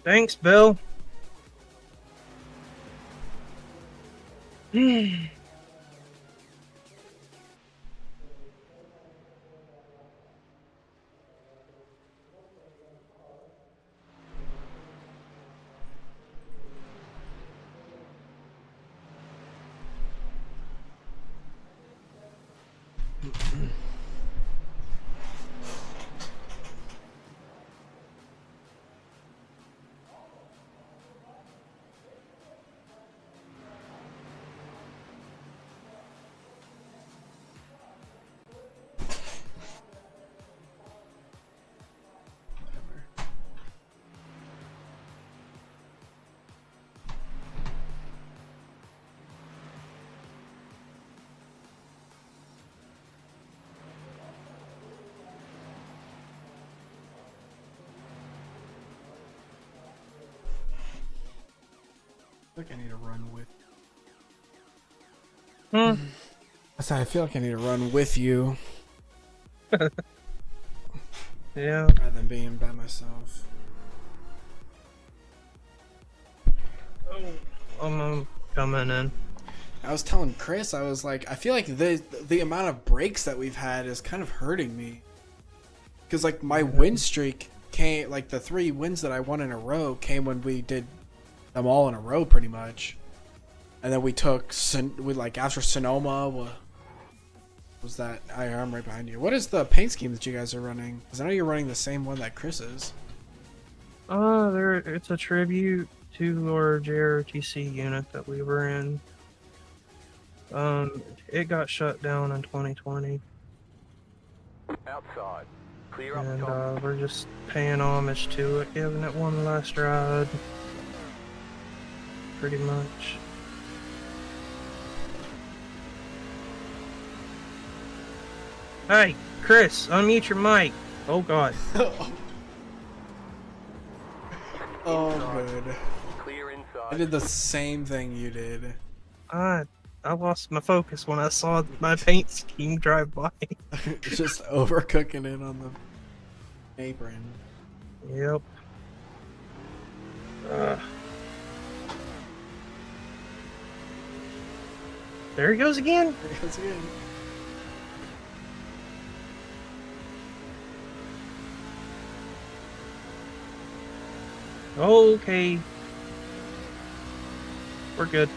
Thanks, Bill. I feel like I need to run with. Hmm. I feel like I need to run with you Yeah. rather than being by myself. Oh, I'm coming in. I was telling Chris, I was like, I feel like the amount of breaks that we've had is kind of hurting me. Because like my win streak came, like the 3 wins that I won in a row came when we did them all in a row, pretty much. And then we took, after Sonoma, was that? I'm right behind you. What is the paint scheme that you guys are running? Because I know you're running the same one that Chris is. It's a tribute to our JRTC unit that we were in. It got shut down in 2020. Outside. Clear up And top. we're just paying homage to it, giving it one last ride. Pretty much. Hey, Chris, unmute your mic. Oh god. Oh, good. Clear inside. I did the same thing you did. I lost my focus when I saw my paint scheme drive by. Just overcooking it on the apron. Yep. There he goes again. There it goes again. Okay. We're good.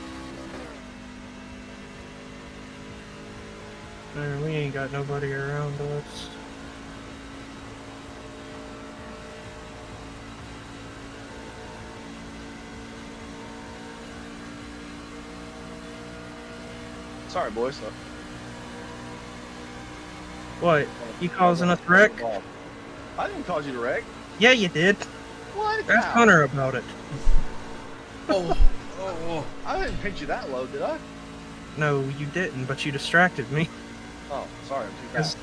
We ain't got nobody around us. Sorry, boys. What? You causing us wreck? I didn't cause you to wreck. Yeah, you did. What? Ask How? Hunter about it. Oh. I didn't pinch you that low, did I? No, you didn't, but you distracted me. Oh, sorry, I'm too 'Cause fast.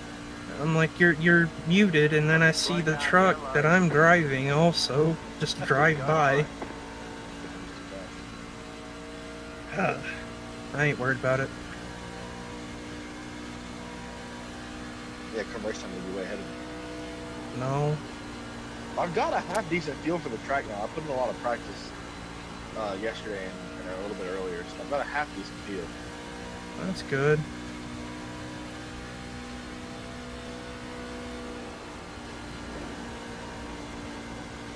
I'm like, you're muted, and then I see the truck that I'm driving also just drive by. I ain't worried about it. Yeah, come race time, you'll be way ahead of me. No. I've got a half decent feel for the track now. I put in a lot of practice yesterday and a little bit earlier, so I've got a half decent feel. That's good.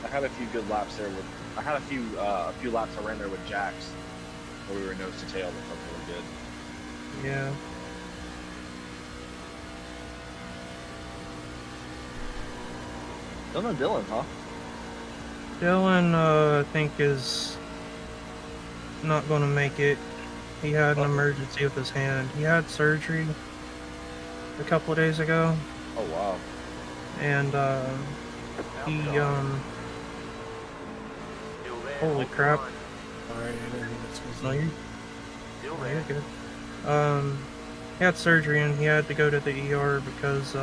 I had a few good laps there with. I had a few laps I ran there with Jax, where we were nose to tail. That felt really good. Yeah. Don't know Dylan, huh? Dylan, I think is not going to make it. He had an emergency with his hand. He had surgery a couple of days ago, Oh wow. and he holy crap! Alright, I didn't think this was. No, you're good. He had surgery and he had to go to the ER because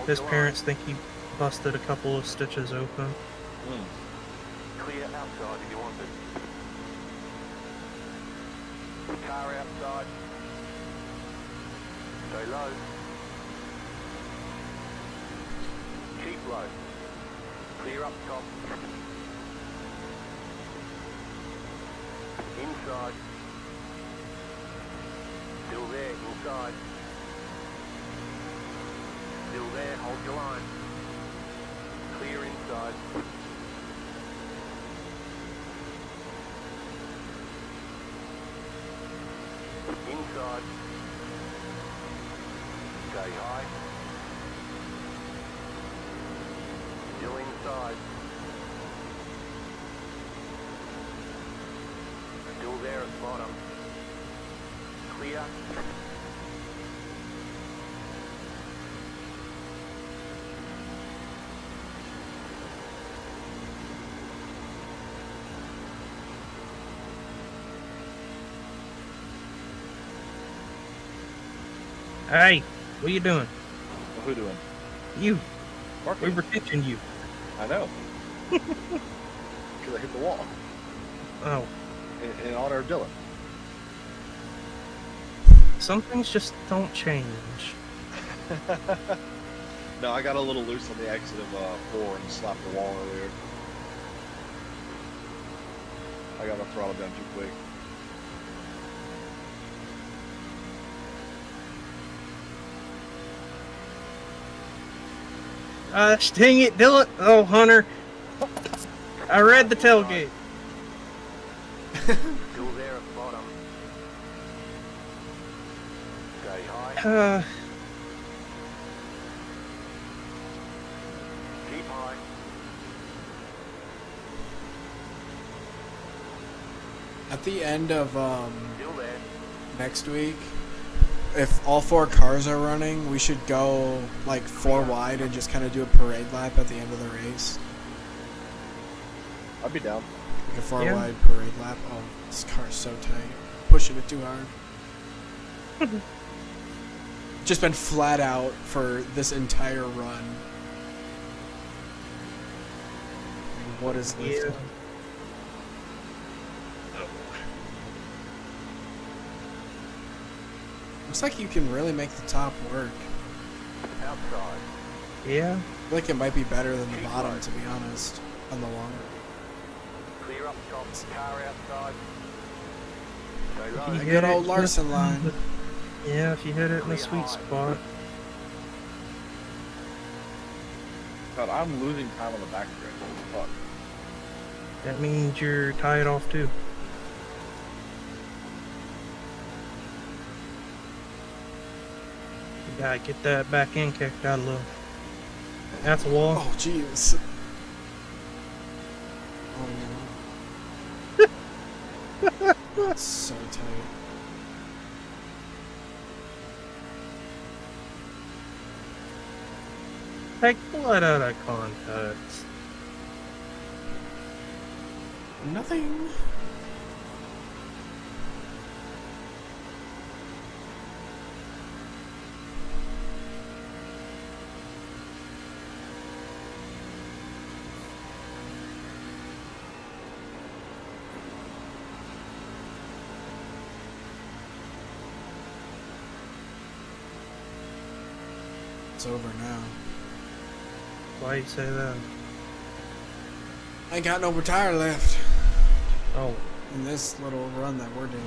his parents think he busted a couple of stitches open. Clear outside if you want it. Car outside. Stay low. Keep low. Clear up top. Inside. Still there, inside. Still there, hold your line. Clear inside. Inside. Stay high. Still inside. Still there at bottom. Clear. Hey, what are you doing? Well, who doing? You. Parking. We were catching you. I know. Because I hit the wall. Oh. In honor of Dylan. Some things just don't change. No, I got a little loose on the exit of 4 and slapped the wall earlier. I got the throttle down too quick. Dang it, Dylan. Oh, Hunter. I read the tailgate. Still there at bottom. Stay high. Keep high. At the end of Still there. next week, if all 4 cars are running, we should go like 4 wide and just kind of do a parade lap at the end of the race. I'd be down. Like a 4 Yeah. wide parade lap. Oh, this car's so tight. Pushing it too hard. Just been flat out for this entire run. What is this? Yeah. Looks like you can really make the top work. Outside. Yeah. I feel like it might be better than the bottom, to be honest, on the long run. Clear up top. Car outside. Stay You low. A hit good it old Larson just- line. Yeah, if you hit it in the sweet spot. God, I'm losing time on the back stretch. Fuck. That means you're tied off too. You gotta get that back end kicked out a little. That's a wall. Oh, jeez. Oh, no. That's so tight. Take blood out of context. Nothing. It's over now. Why you say that? I ain't got no tire left Oh, in this little run that we're doing.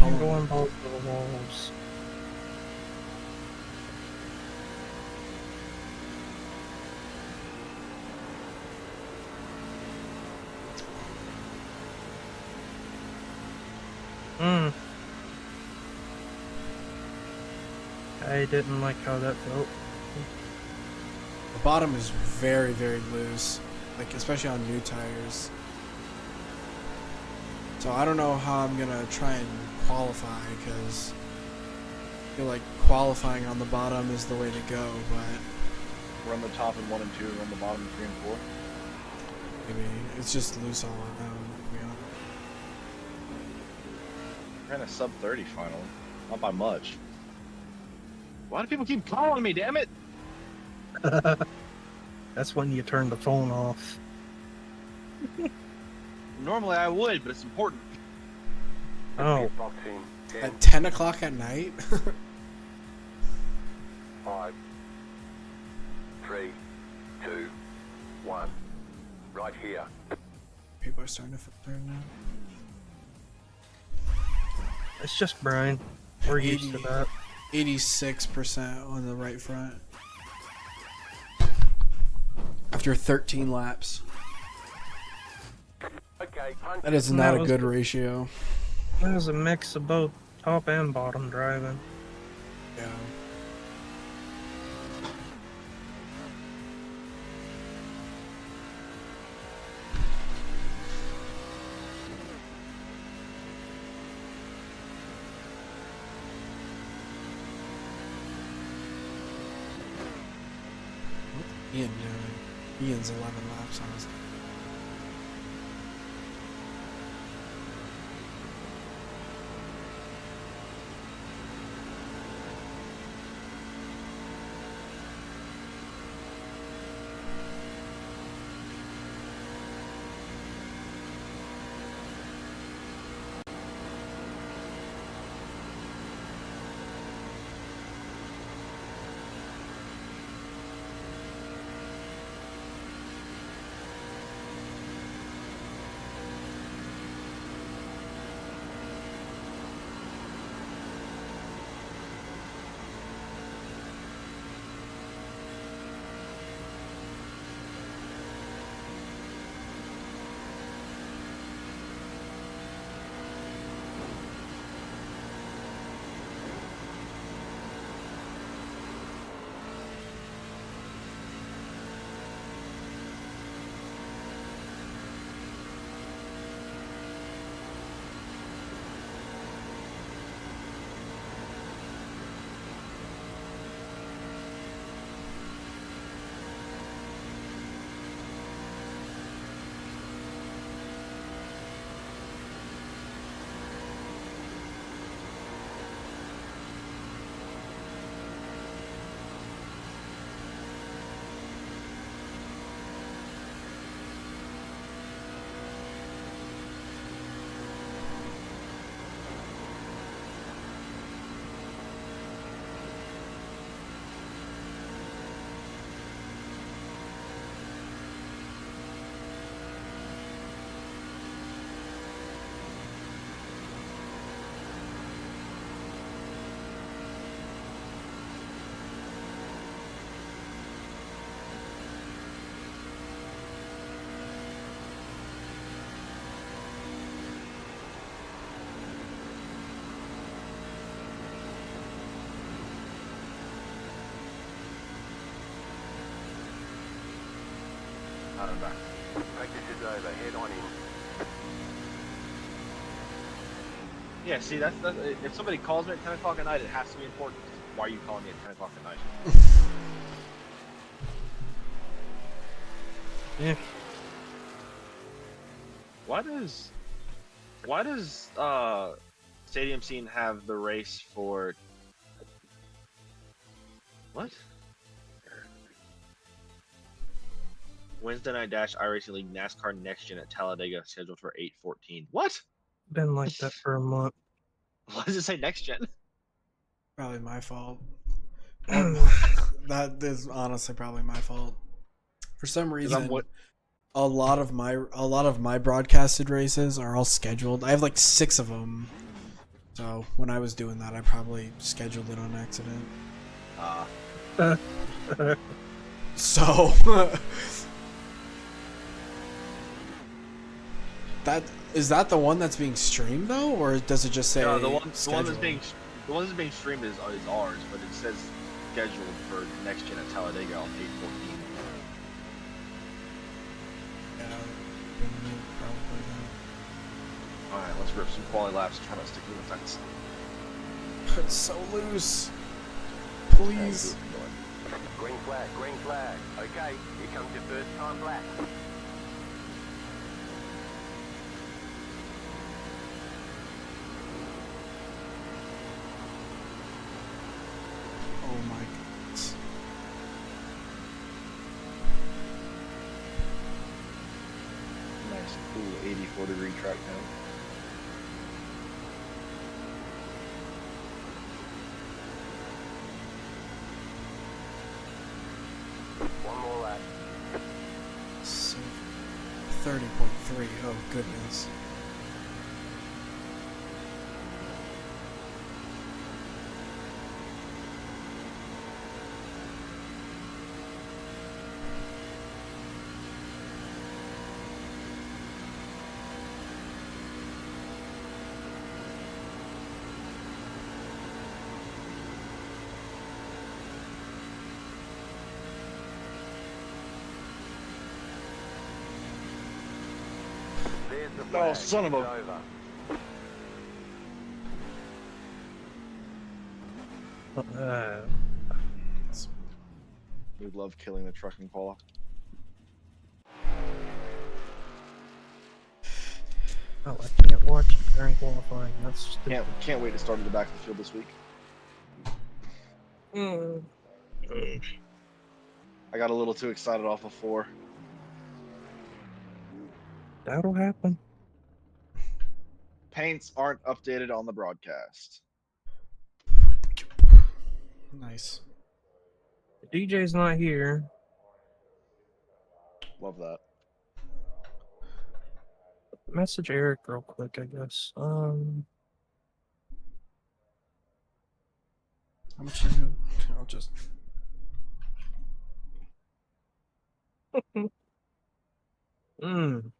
I'm going both of the walls. I didn't like how that felt. The bottom is very, very loose, like especially on new tires. So I don't know how I'm gonna try and qualify, because I feel like qualifying on the bottom is the way to go, but Run the top in 1 and 2, run the bottom in 3 and 4. maybe it's just loose all around, to be honest. Ran a sub 30 finally. Not by much. Why do people keep calling me, damn it? That's when you turn the phone off. Normally I would, but it's important. Oh, Box in. 10, At 10 o'clock at night? 5, 3, 2, 1. Right here. People are starting to filter now. It's just Brian. We're used to 80. that. 86% on the right front. After 13 laps. Okay, punch. That is And not that a was good the- ratio. That was a mix of both top and bottom driving. Yeah. What's Ian doing? Ian's 11 laps on his. I'm back. Practice is over. Head on in. Yeah, see, that's if somebody calls me at 10 o'clock at night, it has to be important. Why are you calling me at 10 o'clock at night? Yeah. Why does Stadium Scene have the race for what? Wednesday Night Dash iRacing League NASCAR Next Gen at Talladega scheduled for 8/14. What? Been like that for a month. Why does it say Next Gen? Probably my fault. That is honestly probably my fault. For some reason, what- a lot of my broadcasted races are all scheduled. I have like 6 of them. So when I was doing that, I probably scheduled it on accident. So that the one that's being streamed though, or does it just say No, the one scheduled? that's being streamed is ours, but it says scheduled for Next Gen at Talladega on 8/14. Yeah, probably not. All right, let's rip some quality laps and try not to stick to the fence. It's so loose. Please. Green flag, green flag. Okay, here comes your first time black. Oh my goodness. Nice, cool 84-degree track down. One more lap. So 3. Oh, goodness. There's the Oh, flag. son of It's a- over. We love killing the trucking Paula. Oh, I can't watch it during qualifying. That's stupid. Can't wait to start at the back of the field this week. Mm. I got a little too excited off of 4. That'll happen. Paints aren't updated on the broadcast. Nice. The DJ's not here. Love that. Message Eric real quick, I guess. How much you? I'll just. Mm.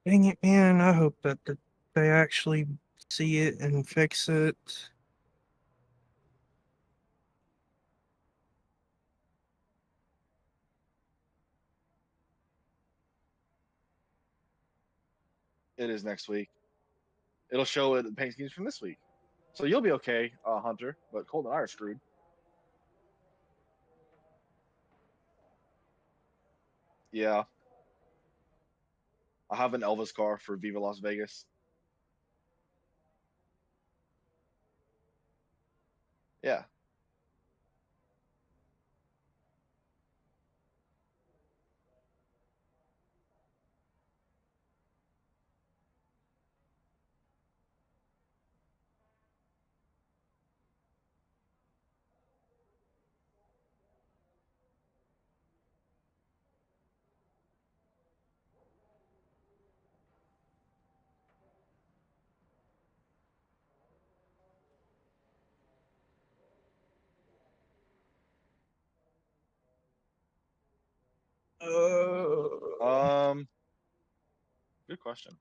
Dang it, man. I hope that they actually see it and fix it. It is next week. It'll show the paint schemes from this week. So you'll be okay, Hunter, but Colt and I are screwed. Yeah. I have an Elvis car for Viva Las Vegas. Yeah. Good question.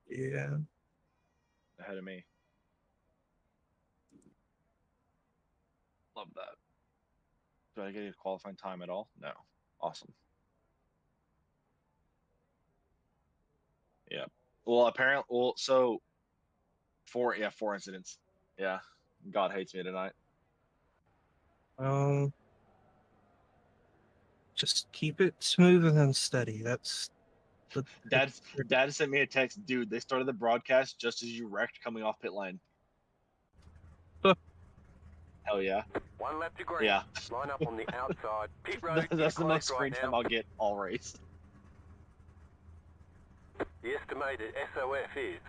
Yeah. Ahead of me. Love that. Do I get a qualifying time at all? No. Awesome. Yeah. Well, apparently, so 4 incidents. Yeah. God hates me tonight. Um, just keep it smooth and steady. That's the Dad sent me a text, dude. They started the broadcast just as you wrecked coming off pit lane. Hell yeah. One lap to green. Yeah. Line up on the outside. Pit road is That's the most closed screen right time now. I'll get all race. The estimated SOF is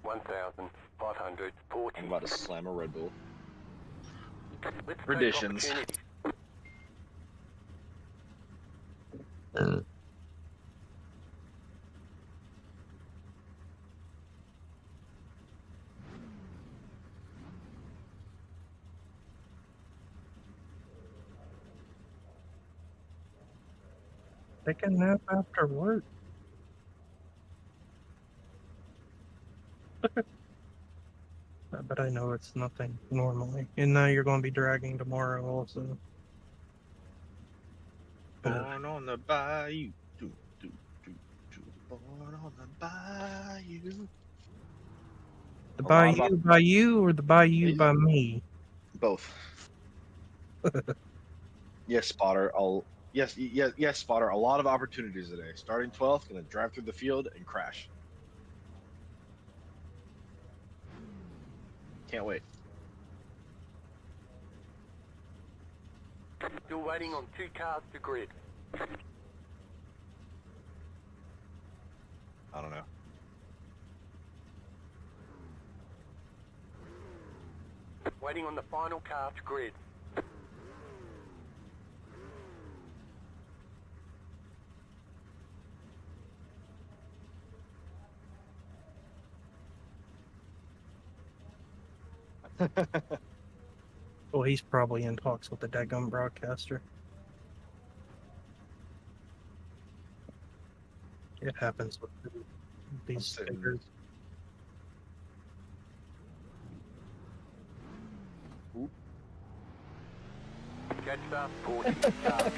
1,540. I'm about to slam a Red Bull. Let's take Traditions. opportunities. take a nap after work. But I know it's nothing normally. And now you're going to be dragging tomorrow also. Born on the bayou. Do, do, do, do. Born on the bayou. The A lot bayou of by you or the bayou Yeah. by me? Both. Yes, Spotter. Yes, Spotter. A lot of opportunities today. Starting 12th, gonna drive through the field and crash. Can't wait. Still waiting on 2 cars to grid. I don't know. Waiting on the final car to grid. Well, he's probably in talks with the daggum broadcaster. It happens with these sitting- figures. Jetstar 40 car.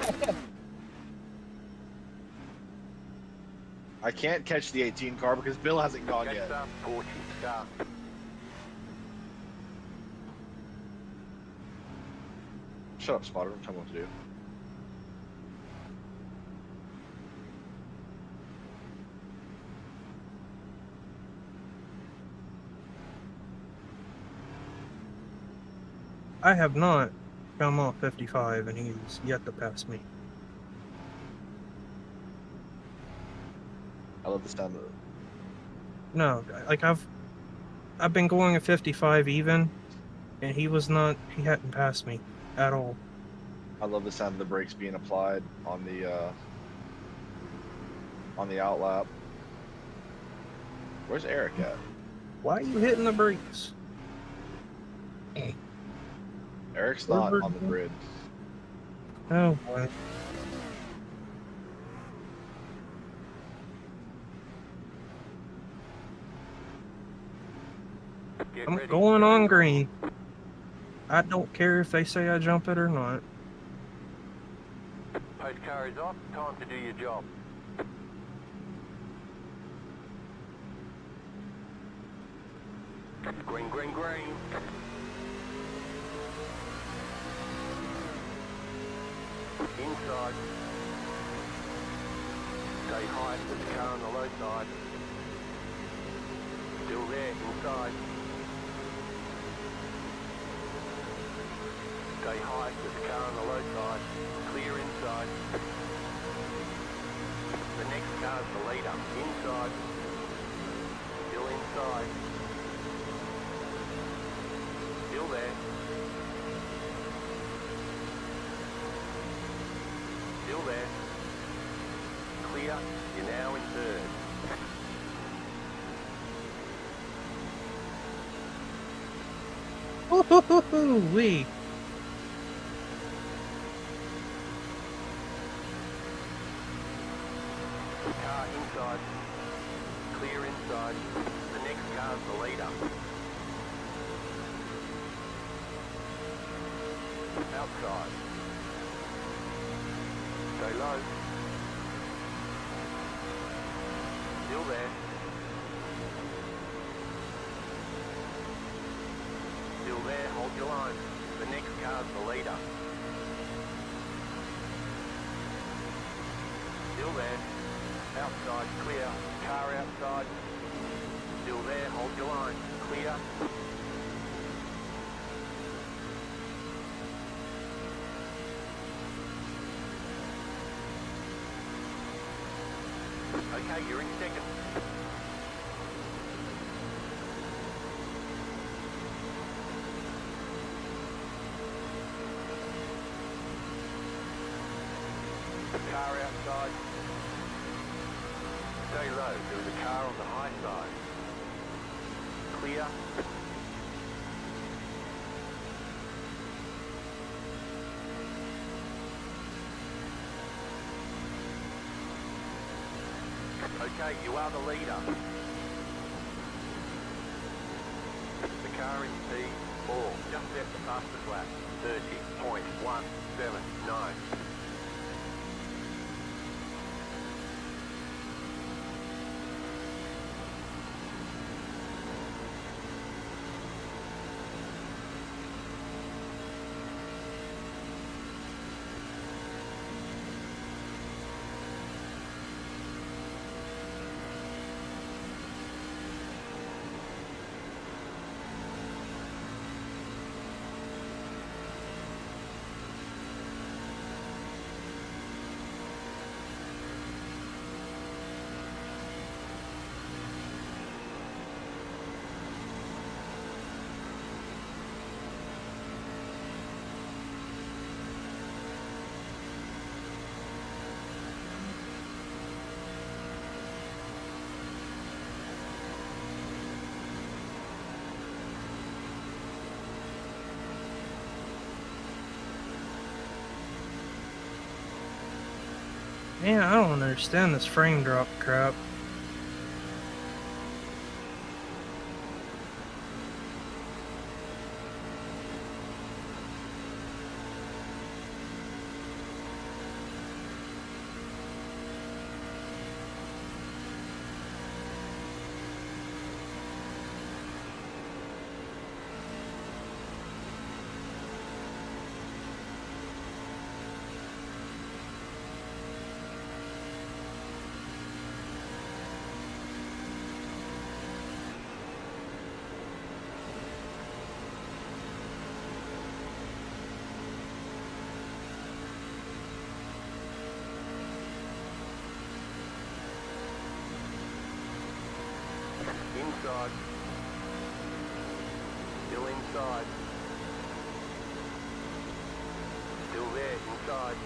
I can't catch the 18 car because Bill hasn't gone yet. Jetstar 40 car. Shut up, Spotter. Tell me what to do. I have not come off 55, and he's yet to pass me. I love the sound of it. No, like I've been going at 55 even, and he hadn't passed me at all. I love the sound of the brakes being applied on the outlap. Where's Eric at? Why are you hitting the brakes? Eric's not on the grid. Oh boy. Get I'm ready. going on green. I don't care if they say I jump it or not. Post car is off. Time to do your job. Green, green, green. Inside. Stay high with the car on the low side. Still there, inside. Stay high with the car on the low side. Clear inside. The next car's the leader. Inside. Still inside. Still there. Still there. Clear. You're now in third. Woo-hoo-hoo-hoo-wee. Car inside. Clear inside. The next car's the leader. Outside. Stay low. Still there. Still there, hold your line. The next car's the leader. Still there. Outside, clear. Car outside. Still there, hold your line. Clear. Okay, you're in second. Car outside. Stay low, there's a car on the high side. Clear. Okay, you are the leader. The car in P4 just left the fastest lap. 30.179. Man, I don't understand this frame drop crap. Inside. Still inside. Still there, inside.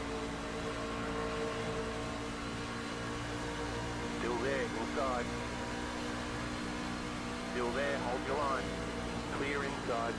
Still there, inside. Still there, hold your line. Clear inside.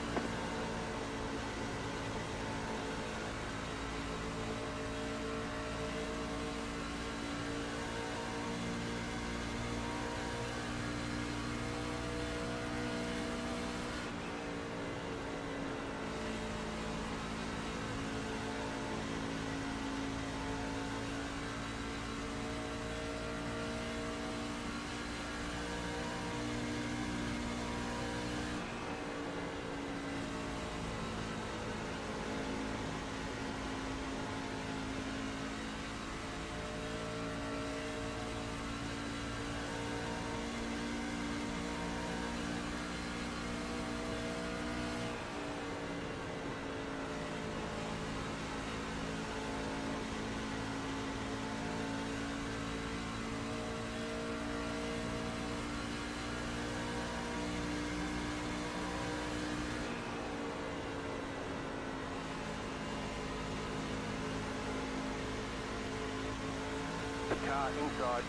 Car inside.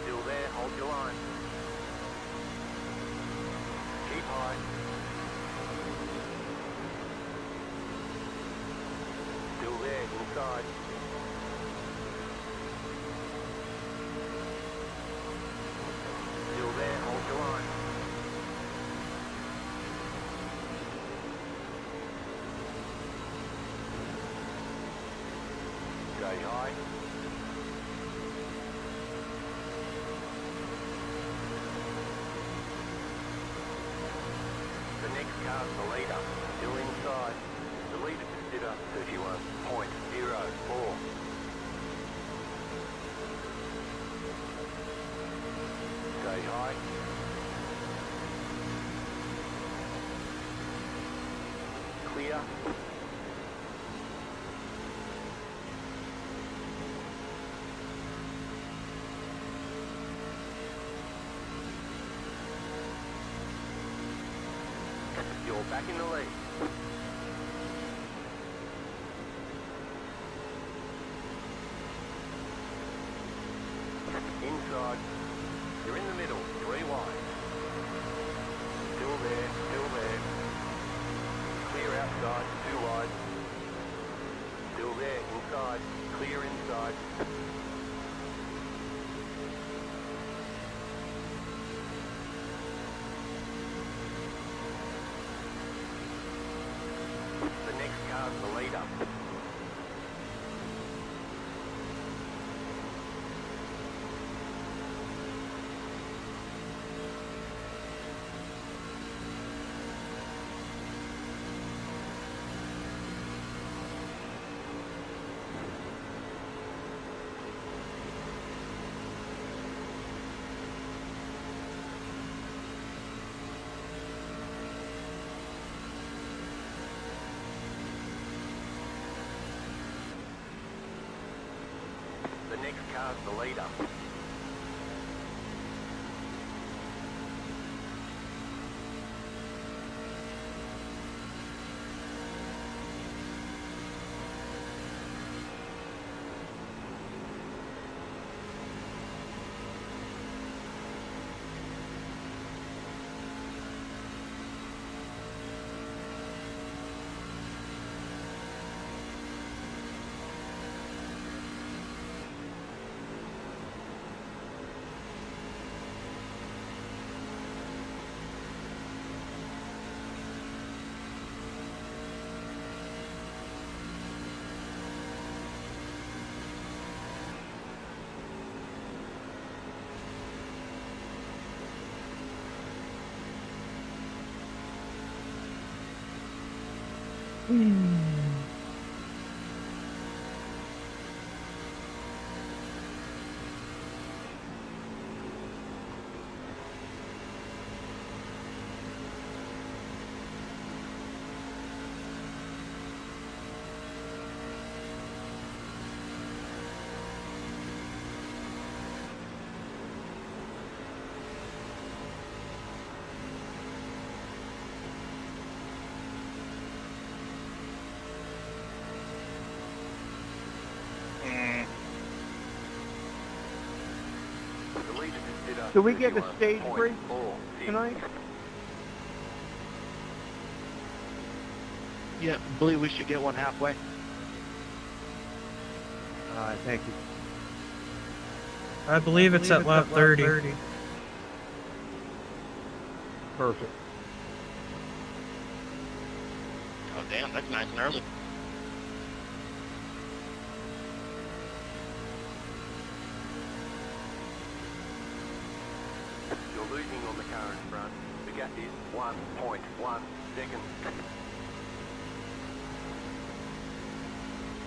Still there, hold your line. Keep high. Still there, inside. Still there, hold your line. Stay high. The next car's the leader, still inside. The leader consider 31.04. Stay high. Clear. You're back in the lead. Inside. You're in the middle, 3 wide. Still there, still there. Clear outside, 2 wide. Still there, inside. Clear inside. The next car's the leader. The next car's the leader. The leader just did a Do we get the stage 31.46. break tonight? Yeah, I believe we should get one halfway. Alright, thank you. I believe it's at lap 30. Perfect. Oh, damn, that's nice and early. You're losing on the car in front. The gap is 1.1 seconds.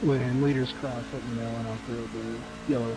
When leaders cross, let me know and I'll throw the yellow.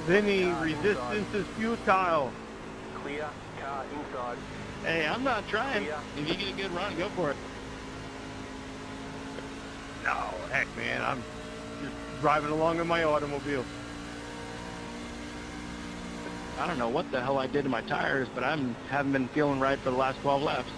Vinny, resistance is futile. Clear, car inside. Hey, I'm not trying. If you get a good run, go for it. No, heck, man, I'm just driving along in my automobile. I don't know what the hell I did to my tires, but I haven't been feeling right for the last 12 laps.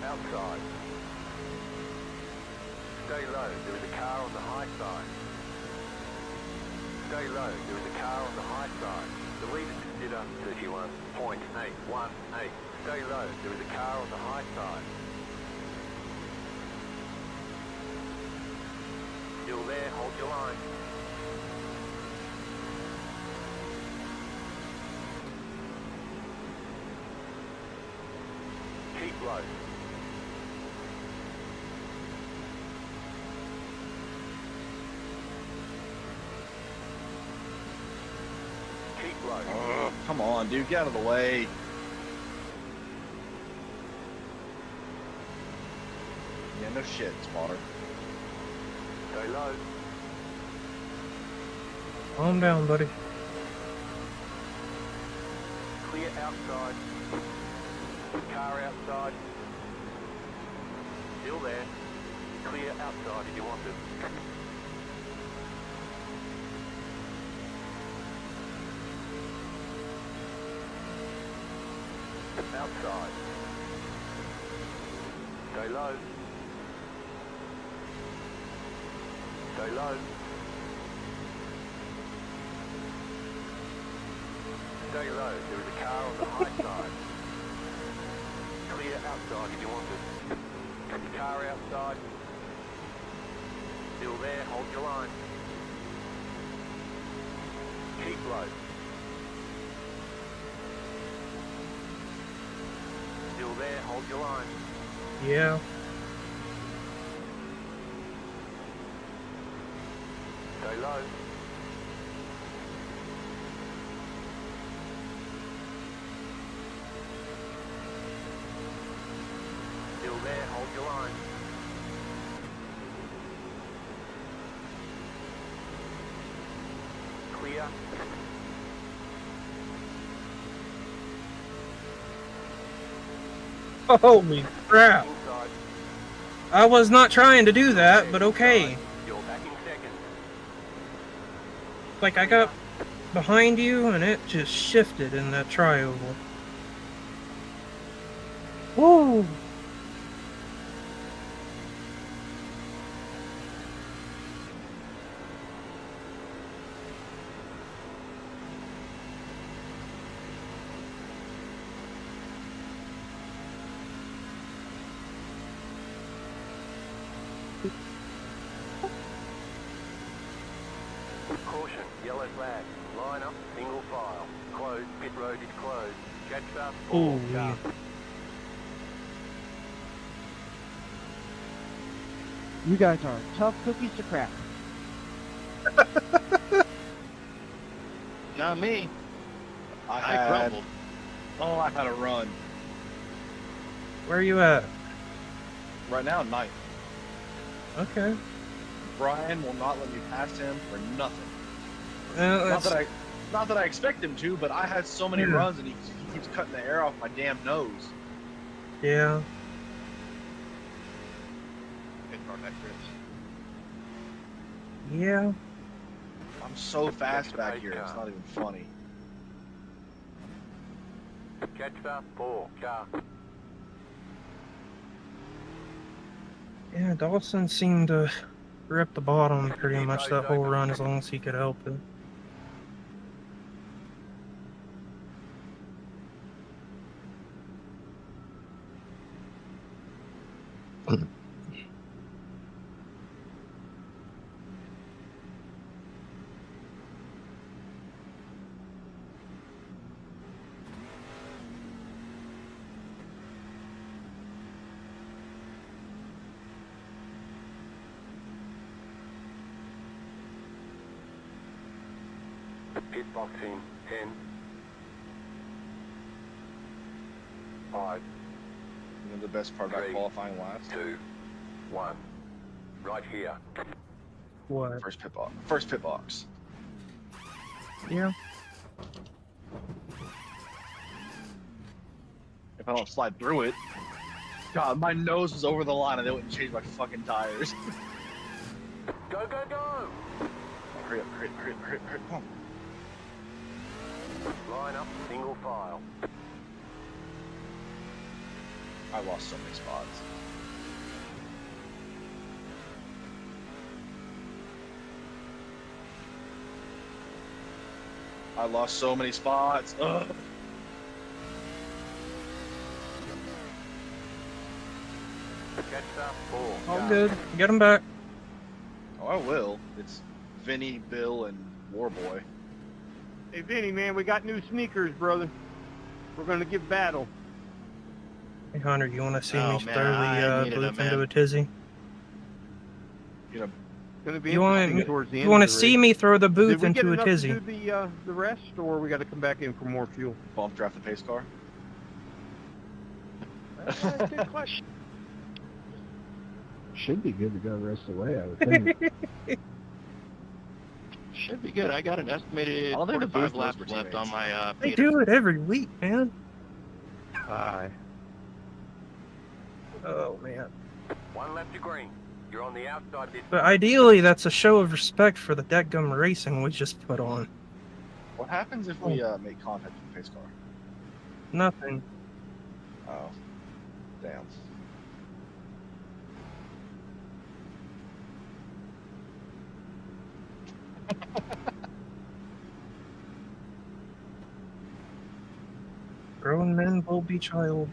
Outside. Stay low, there is a car on the high side. Stay low, there is a car on the high side. The leader just did a 31.818. Stay low, there is a car on the high side. Still there, hold your line. Keep low. Keep low. Oh, come on, dude, get out of the way. Yeah, no shit, spotter. Stay low. Calm down, buddy. Clear outside. Car outside. Still there. Clear outside if you want it. Outside. Stay low. Stay low. Stay low. There is a car on the high side. Clear outside if you want it. Car outside. Still there. Hold your line. Keep low. Still there. Hold your line. Yeah. Stay low. Still there, hold your line. Clear. Holy crap. Inside. I was not trying to do that, but okay. You're back in second. Like, I got behind you and it just shifted in that tri-oval. Woo! Caution, yellow flag. Line up, single file. Closed, pit road is closed. Catch up, Holy. sharp. You guys are tough cookies to crack. Not me. I I had, crumbled. oh, I had a run. Where are you at? Right now, 9th. Okay. Brian will not let me pass him for nothing. That's, Not that I expect him to, but I had so many Yeah. runs and he keeps cutting the air off my damn nose. yeah. Ignore that, Chris. Yeah. I'm so fast back here, it's not even funny. Catch up, 4, car. Yeah, Dawson seemed to rip the bottom pretty much that whole run as long as he could help it. Pit box in 10. 5, You know the best part about Three. qualifying last? 2, 1. Right here. What? First pit box. First pit box. Yeah. If I don't slide through it. God, my nose was over the line and they wouldn't change my fucking tires. Go, go, go! Hurry up, hurry up, hurry up, hurry up, hurry up. Come on. Line up, single file. I lost so many spots. I lost so many spots. Ugh. Catch up, 4, All car. good. Get him back. Oh, I will. It's Vinny, Bill, and Warboy. Hey, Vinny, man, we got new sneakers, brother. We're gonna give battle. Hey, Hunter, you want to see Oh, me man, throw I the needed booth a into man. a tizzy? You know, It's gonna be You want interesting me- towards the end. You want to of the see race. me throw the Did booth we get into a enough tizzy? to do the rest, or we got to come back in for more fuel? bump draft the pace car. Good question. Should be good to go the rest of the way, I would think. Should be good. I got an estimated I don't think the 45 booth knows laps we're left teammates. on my They Peter. do it every week, man. Aye. Oh, man. 1 left to green. You're on the outside this But ideally, that's a show of respect for the Deadgum racing we just put on. What happens if we make contact with the pace car? Nothing. Oh, damn. Grown men will be child.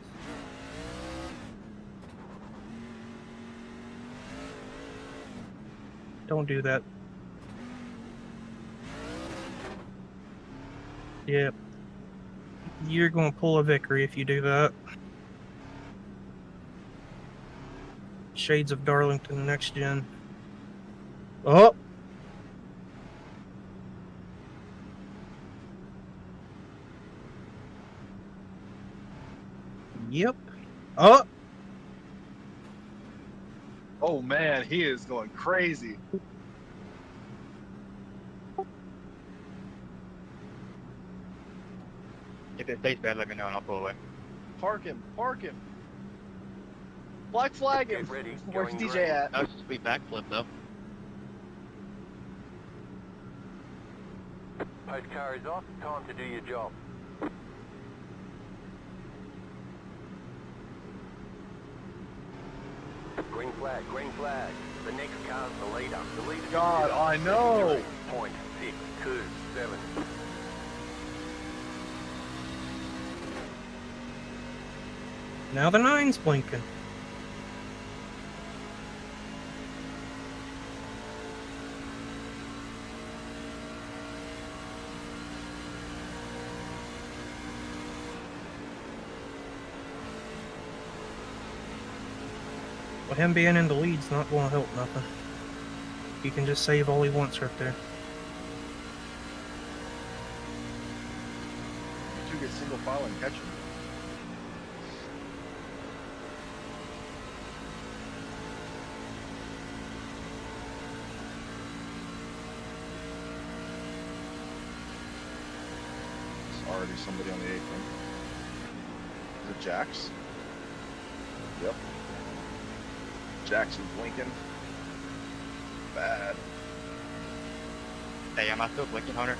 Don't do that. Yep. You're gonna pull a victory if you do that. Shades of Darlington next gen. Oh! Yep. Oh! Oh man, he is going crazy. If it stays bad, let me know and I'll pull away. Park him, park him. Black flag him. Get ready, Where's going DJ green. at? That was a sweet backflip though. Post car is off. Time to do your job. Green flag, green flag. The next car's the leader. The leader. God, I know. .627. Now the 9's blinking. Well, him being in the lead's not going to help nothing. He can just save all he wants right there. You two get single file and catch him. There's already somebody on the apron. Is it Jax? Yep. Jackson blinking. Bad. Hey, am I still blinking, Hunter?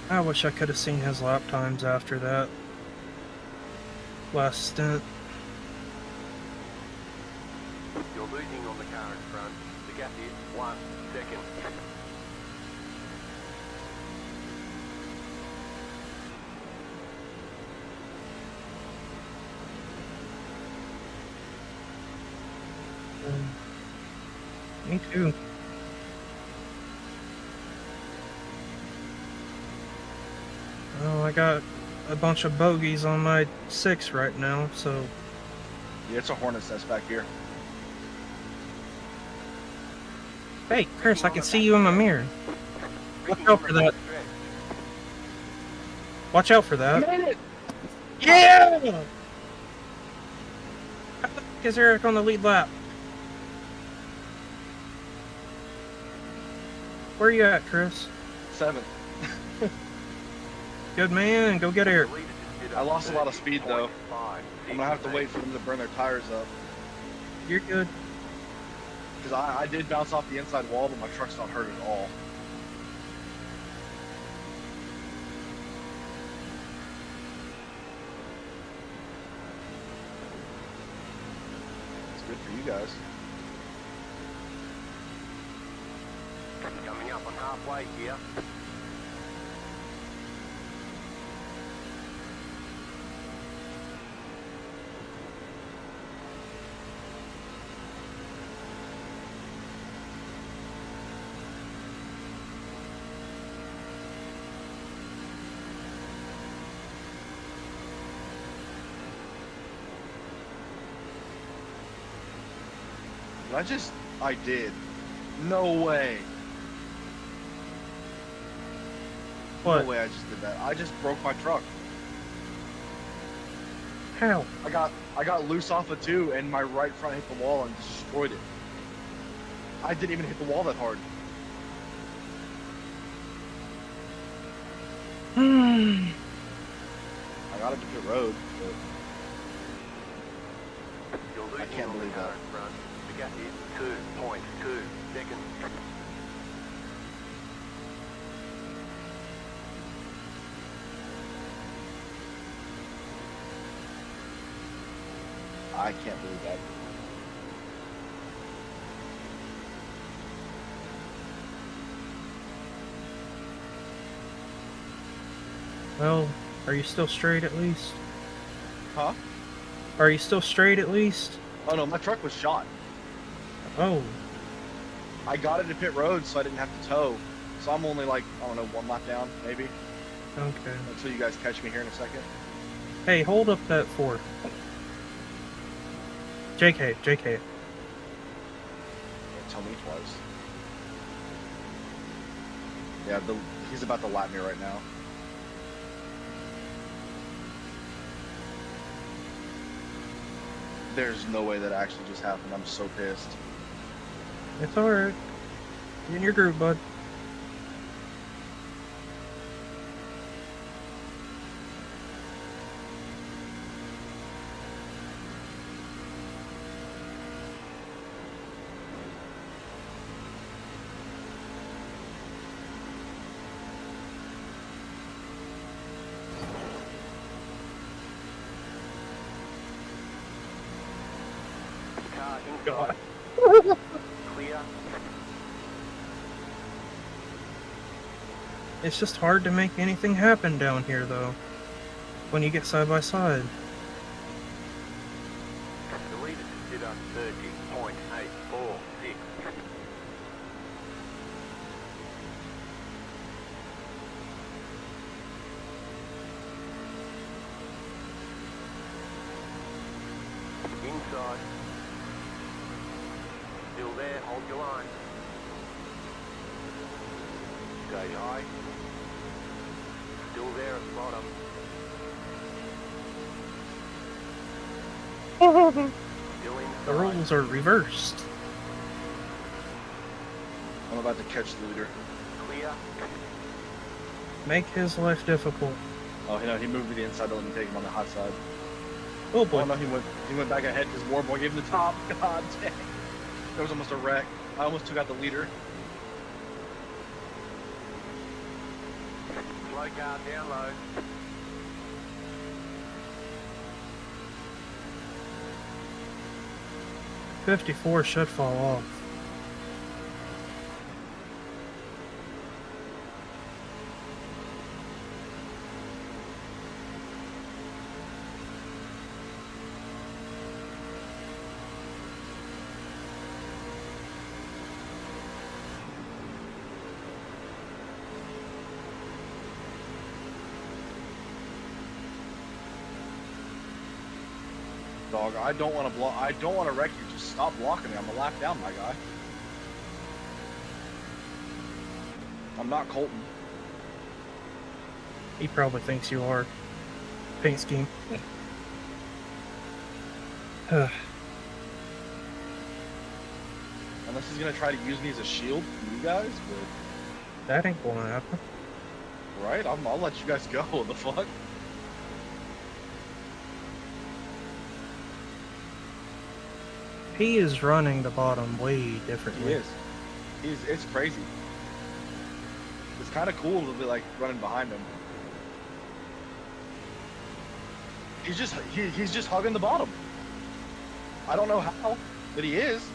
I wish I could have seen his lap times after that last stint. You're losing on the car in front. The gap is 1 second. Me too. Oh, I got a bunch of bogeys on my 6 right now, so Yeah, it's a hornet's nest back here. hey, Chris, I can see you in my mirror. Watch out for that. Watch out for that. Yeah! How the fuck is Eric on the lead lap? Where you at, Chris? 7. Good man, go get Eric. I lost a lot of speed though. I'm gonna have to wait for them to burn their tires up. You're good. Because I did bounce off the inside wall, but my truck's not hurt at all. It's good for you guys. Coming up on halfway here. I did. No way. What? No way I just did that. I just broke my truck. How? I got loose off of 2 and my right front hit the wall and destroyed it. I didn't even hit the wall that hard. Hmm. I got it to pit road, but You're losing I can't on the believe car that. in front. The gap is 2.2 seconds. I can't believe that. Well, are you still straight at least? Huh? Are you still straight at least? Oh no, my truck was shot. Oh, I got it to pit road, so I didn't have to tow. So I'm only like, I don't know, 1 lap down, maybe, okay. until you guys catch me here in a second. Hey, hold up that 4. JK, JK. Can't tell me twice. Yeah, he's about to lap me right now. There's no way that actually just happened. I'm so pissed. It's alright. You in your group, bud. Car inside. Clear. It's just hard to make anything happen down here, though. When you get side by side. The leader sit on 30.846. Inside. Still there, hold your line. Stay high. Still there at the bottom. Still inside. The rules are reversed. I'm about to catch the leader. Clear. Make his life difficult. Oh, you know, he moved to the inside to let me take him on the hot side. Oh Oh boy. no, he went back ahead because Warboy gave him the top. God dang. That was almost a wreck. I almost took out the leader. Slow car down low. '54 should fall off. Dog, I don't want to block. I don't want to wreck you. Just stop blocking me. I'm a lap down, my guy. I'm not Colton. He probably thinks you are. Paint scheme. Unless he's gonna try to use me as a shield for you guys, That ain't gonna happen. but right, I'll let you guys go. What the fuck? He is running the bottom way He differently. is. It's crazy. It's kind of cool to be like running behind him. He's just hugging the bottom. I don't know how, but he is.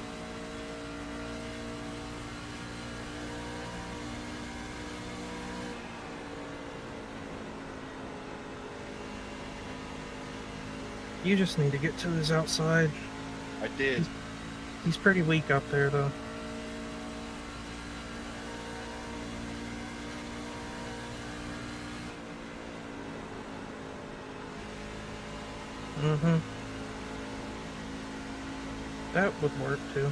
You just need to get to his outside. I did. He's pretty weak up there, though. Mm-hmm. That would work, too.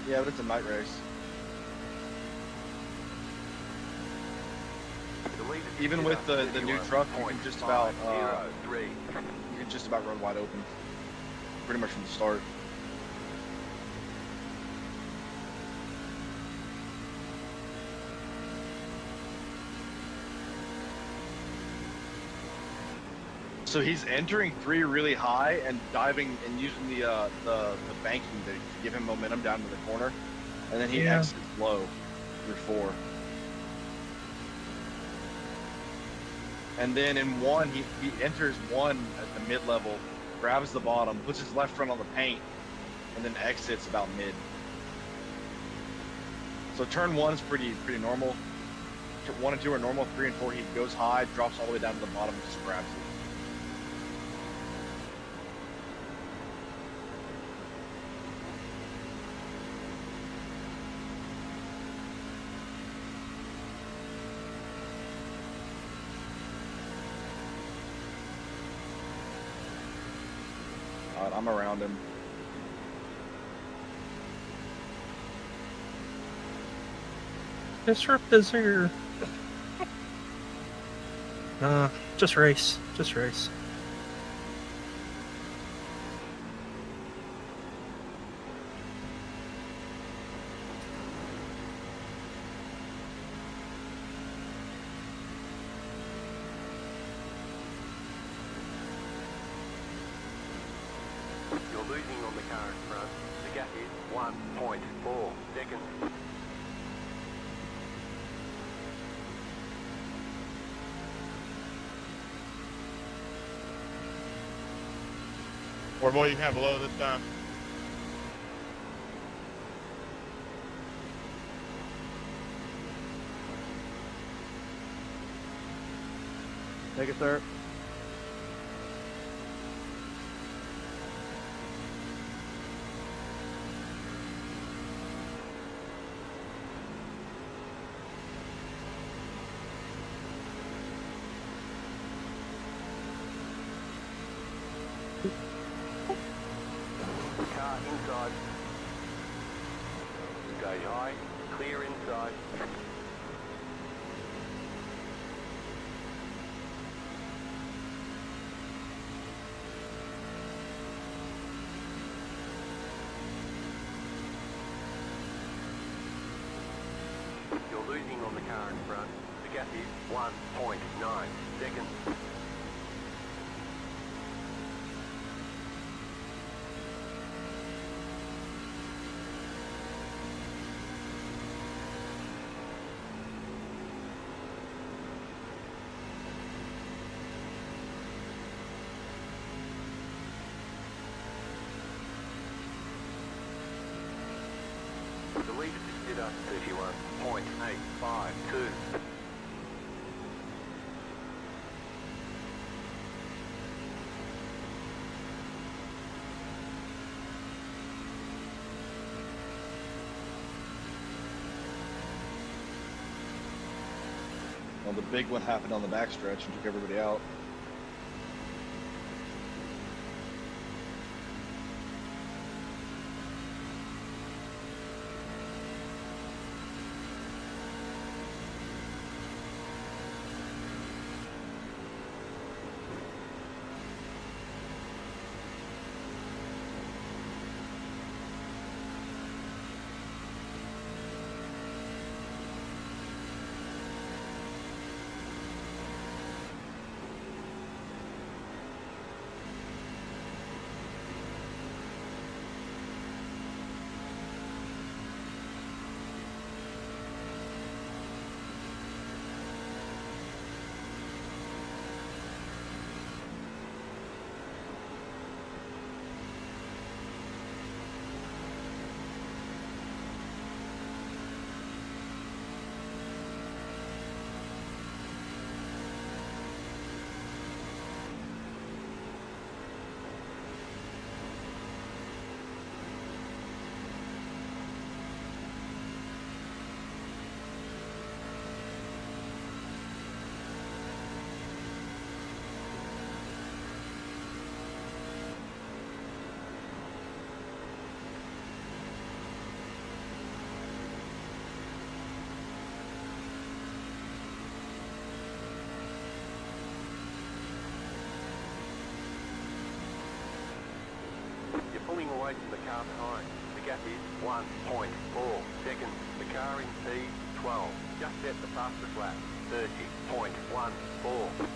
Yeah, but it's a night race. The Even with the new truck, you can just about 03. you can just about run wide open, pretty much from the start. So he's entering 3 really high and diving and using the banking to give him momentum down to the corner, and then he Yeah. exits low through 4. And then in 1, he enters 1 at the mid level, grabs the bottom, puts his left front on the paint, and then exits about mid. So turn 1 is pretty normal. 1 and 2 are normal. 3 and 4 he goes high, drops all the way down to the bottom, and just grabs it. I'm around him. Disrupt his ear. Just race. Just race. You're losing on the car in front. The gap is 1.4 seconds. Or boy, you can have low this time. Take it, sir. Car inside. Go high. Clear inside. You're losing on the car in front. The gap is 1.9 seconds. The leader just did up 31.852. Well, the big one happened on the backstretch and took everybody out. chasing the car behind. The gap is 1.4 seconds. The car in P12 just set the fastest lap, 30.14.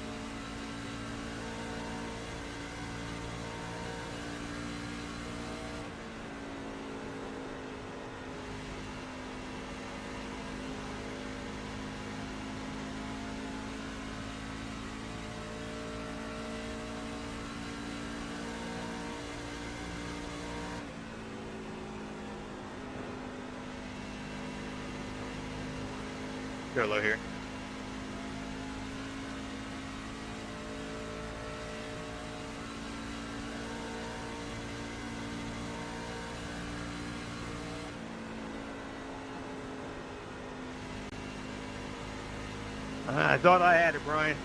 Go low here. I thought I had it, Brian.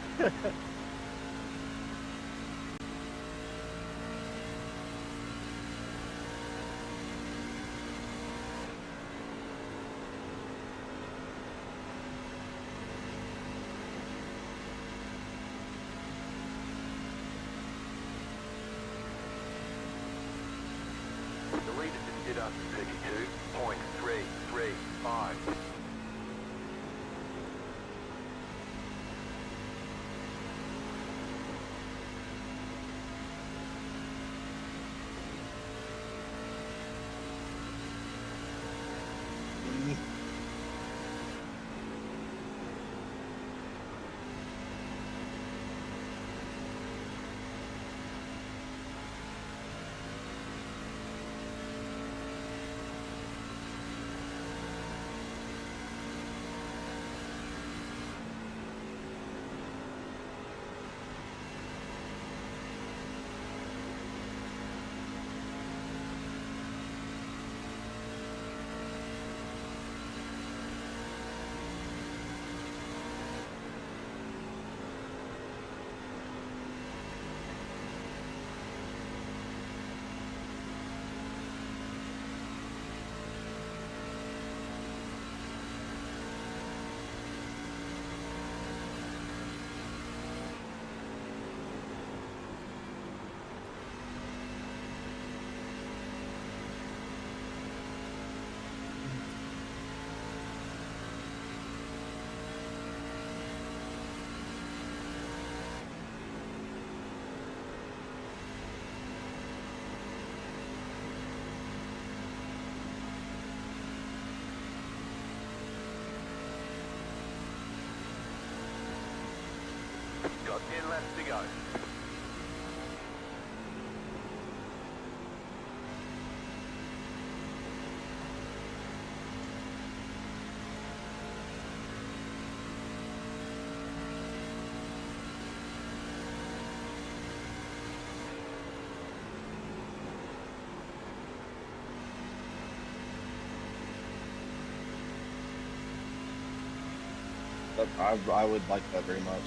The leader just did us 32.335. Got 10 laps to go. I would like that very much.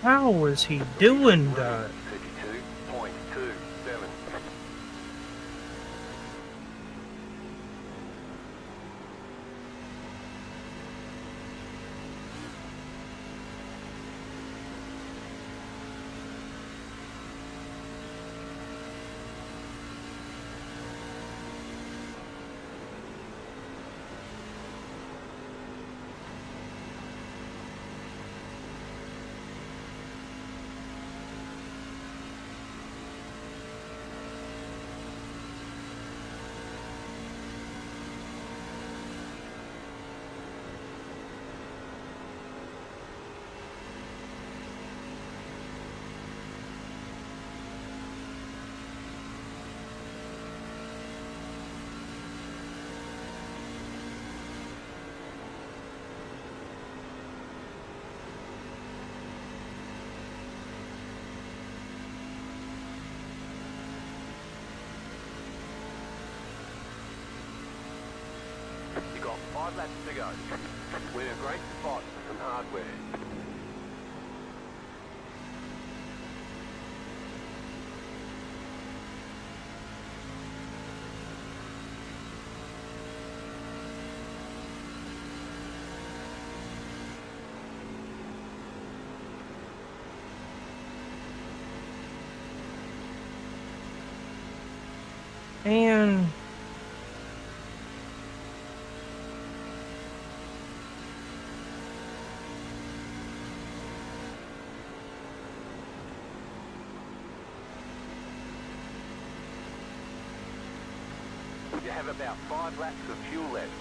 How was he doing that? 32.27. You got 5 laps to go. We're in a great spot for some hardware. And You have about 5 laps of fuel left.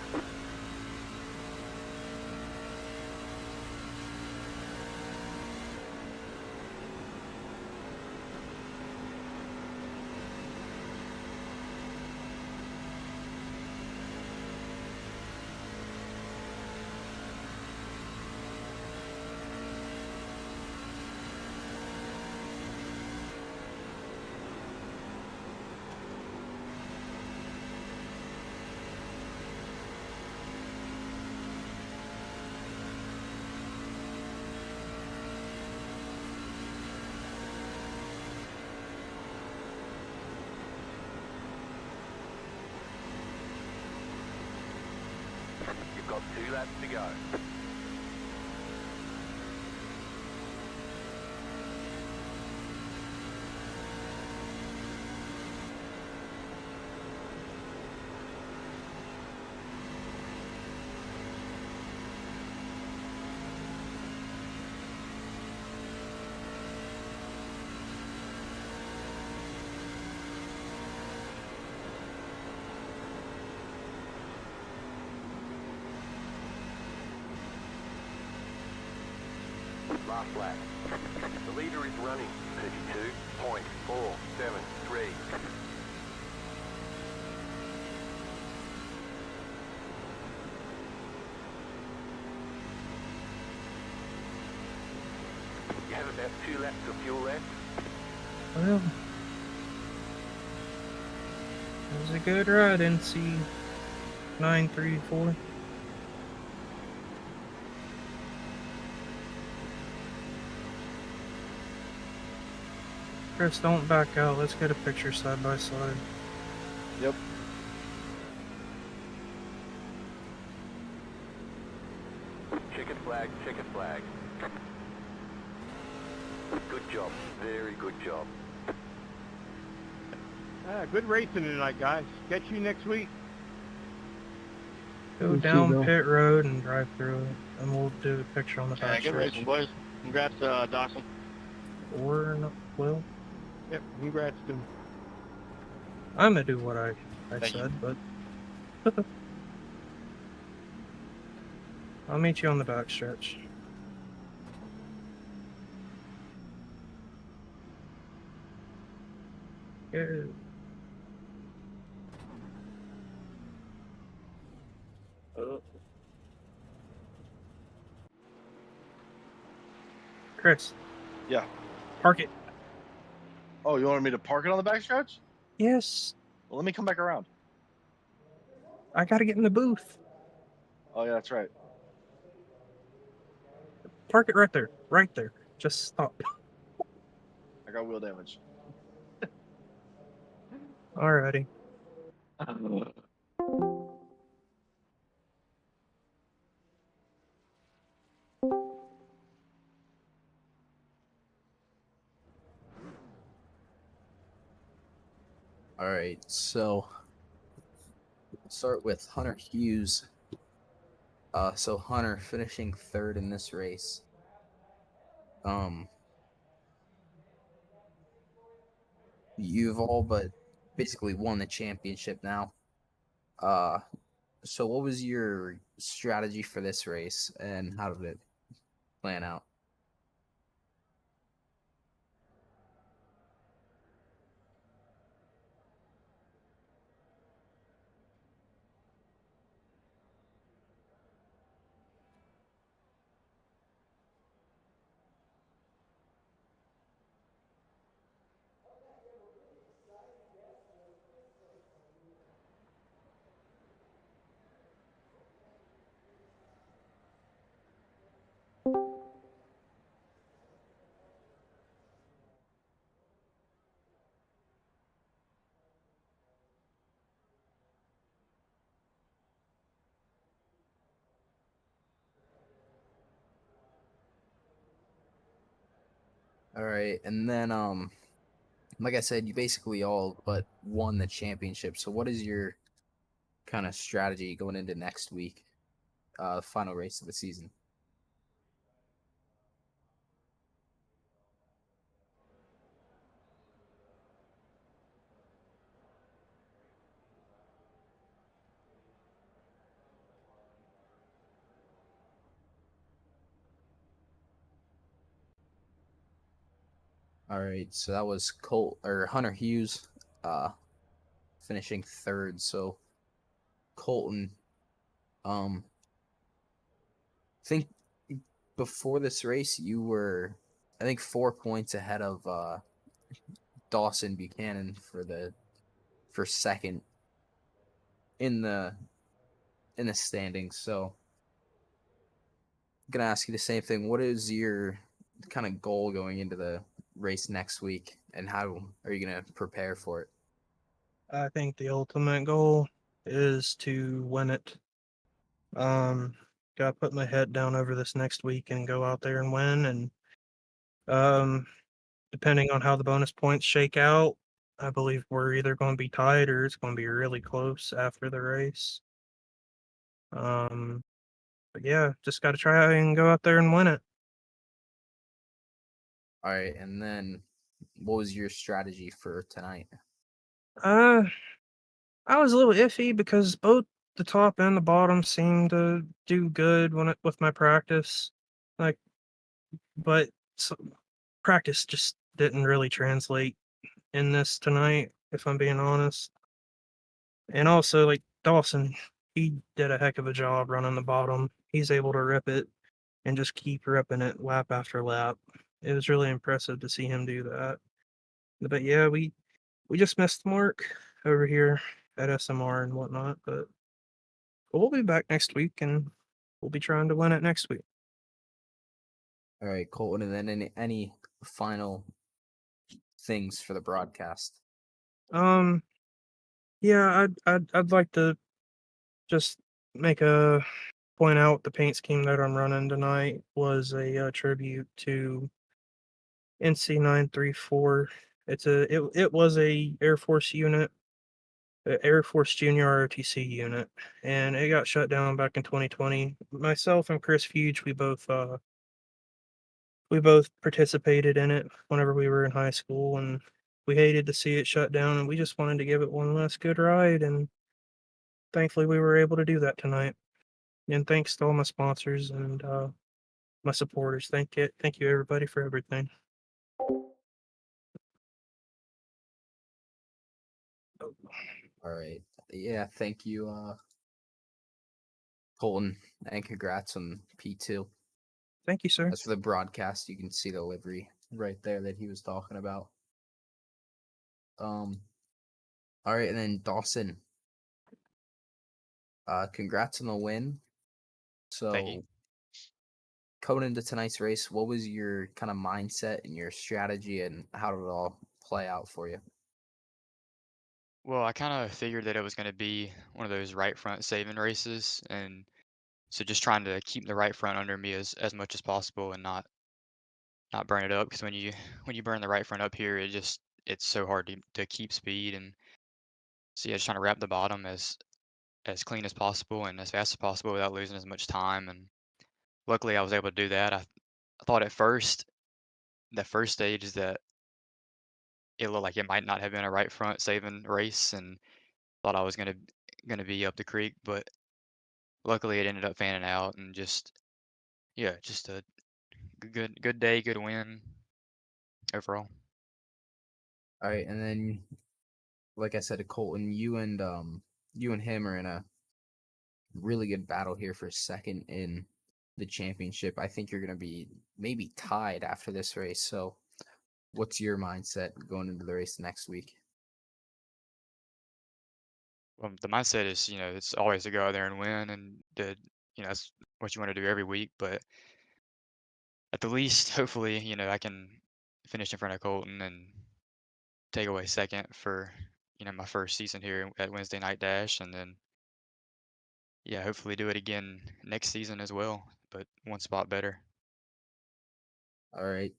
You've got 2 laps to go. Last lap. The leader is running 32.473. You have about 2 laps of fuel left. well, it was a good ride, NC 934. Chris, don't back out. Let's get a picture side by side. Yep. Checkered flag, checkered flag. Good job, very good job. Good racing tonight, guys. Catch you next week. Go We'll see, down Bill. pit road and drive through it, and we'll do a picture on the Yeah, back good racing, stretch. boys. Congrats, Dawson. Or not, well, Yep, congrats to him. I'm gonna do what I Thank you. said, but I'll meet you on the back stretch. Yeah. Chris, Yeah. park it. Oh, you wanted me to park it on the backstretch? Yes, Well, let me come back around. I gotta get in the booth. Oh, yeah, that's right. Park it right there. Right there. Just stop. I got wheel damage. Alrighty. All right, so we'll start with Hunter Hughes. So Hunter finishing third in this race. You've all but basically won the championship now. So what was your strategy for this race, and how did it plan out? All right, and then like I said, you basically all but won the championship. So what is your kind of strategy going into next week, final race of the season? All right, so that was Colt or Hunter Hughes, uh, finishing third. So Colton, I think before this race you were, I think 4 points ahead of Dawson Buchanan for second in the standings. So I'm gonna ask you the same thing. What is your kind of goal going into the race next week, and how are you gonna prepare for it? I think the ultimate goal is to win it. Um, Gotta put my head down over this next week and go out there and win. And um, depending on how the bonus points shake out, I believe we're either going to be tied or it's going to be really close after the race. But yeah, just got to try and go out there and win it. All right, and then what was your strategy for tonight? Uh, I was a little iffy because both the top and the bottom seemed to do good with my practice. Like, but practice just didn't really translate in this tonight, if I'm being honest. And also, like Dawson, he did a heck of a job running the bottom. He's able to rip it and just keep ripping it lap after lap. It was really impressive to see him do that. But yeah, we just missed the mark over here at SMR and whatnot. But we'll be back next week and we'll be trying to win it next week. All right, Colton, and then any final things for the broadcast? Um, yeah, I'd like to just make a point out the paint scheme that I'm running tonight was a tribute to NC934. It was a Air Force unit, Air Force Junior ROTC unit, and it got shut down back in 2020. Myself and Chris Fuge, we both participated in it whenever we were in high school, and we hated to see it shut down, and we just wanted to give it one last good ride, and thankfully we were able to do that tonight. And thanks to all my sponsors and my supporters. Thank you everybody for everything. All right, yeah, thank you, Colton, and congrats on P2. Thank you, sir. As for the broadcast, you can see the livery right there that he was talking about. All right, and then Dawson, congrats on the win. Thank you. So, going into tonight's race, what was your kind of mindset and your strategy, and how did it all play out for you? Well, I kind of figured that it was going to be one of those right front saving races, and so just trying to keep the right front under me as much as possible and not burn it up. Because when you burn the right front up here, it's so hard to keep speed. And so yeah, just trying to wrap the bottom as clean as possible and as fast as possible without losing as much time. And luckily, I was able to do that. I thought at first, the first stage is that it looked like it might not have been a right front saving race, and thought I was gonna be up the creek, but luckily it ended up fanning out and just yeah, just a good day, good win overall. All right, and then, like I said to Colton, you and him are in a really good battle here for second in the championship. I think you're going to be maybe tied after this race. So, what's your mindset going into the race next week? The mindset is, it's always to go out there and win, and that's what you want to do every week. But at the least, hopefully, I can finish in front of Colton and take away second for my first season here at Wednesday Night Dash, and then yeah, hopefully do it again next season as well, but one spot better. All right.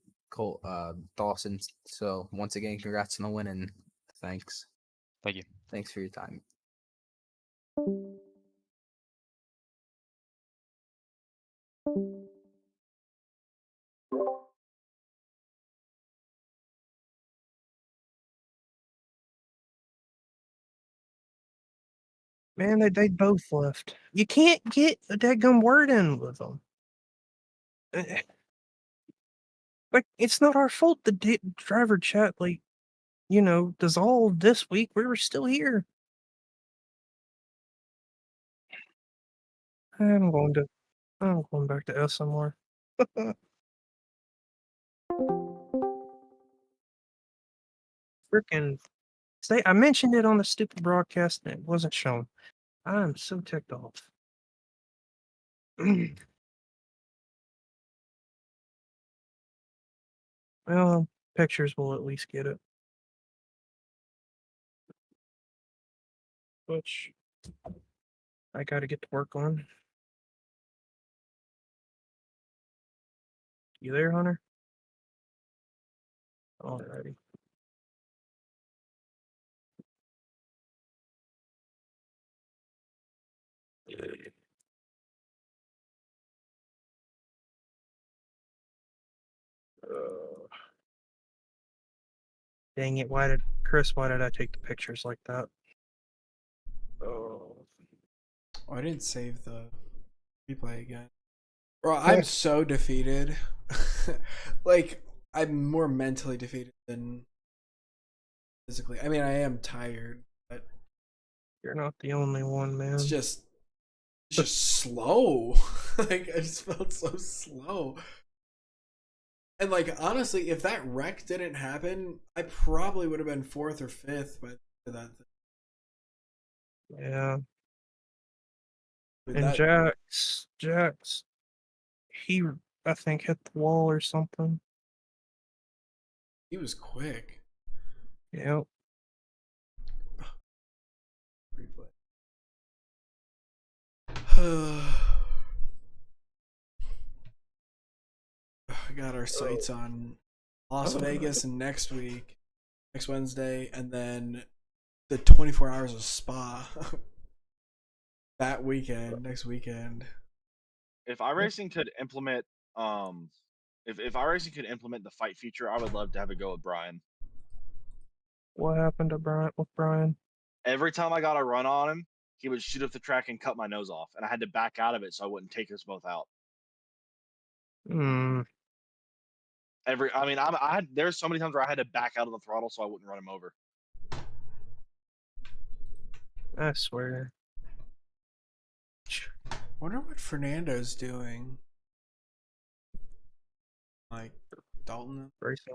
Dawson. So once again, congrats on the win and thanks. Thank you. Thanks for your time. Man, they both left. You can't get a dadgum word in with them. Like, it's not our fault the driver chat, like, dissolved this week. We were still here. I'm going back to SMR. Freaking say I mentioned it on the stupid broadcast and it wasn't shown. I'm so ticked off. Well, pictures will at least get it. Which I gotta get to work on. You there, Hunter? Alrighty. Dang it, why did I take the pictures like that? Oh. I didn't save the replay again. Bro, I'm so defeated. Like, I'm more mentally defeated than physically. I mean, I am tired, but You're not the only one, man. it's just slow. Like, I just felt so slow. And like, honestly, if that wreck didn't happen, I probably would have been 4th or 5th by the end of that thing. Yeah. But And that, Jax, he I think hit the wall or something. he was quick. Yep. Replay. I got our sights on Las Vegas and next Wednesday, and then the 24 hours of Spa that weekend, next weekend. If iRacing could implement, if iRacing could implement the fight feature, I would love to have a go with Brian. What happened to Brian? Every time I got a run on him, he would shoot up the track and cut my nose off, and I had to back out of it so I wouldn't take us both out. Hmm. There's so many times where I had to back out of the throttle so I wouldn't run him over. I swear. Wonder what Fernando's doing. Like Dalton. Racing.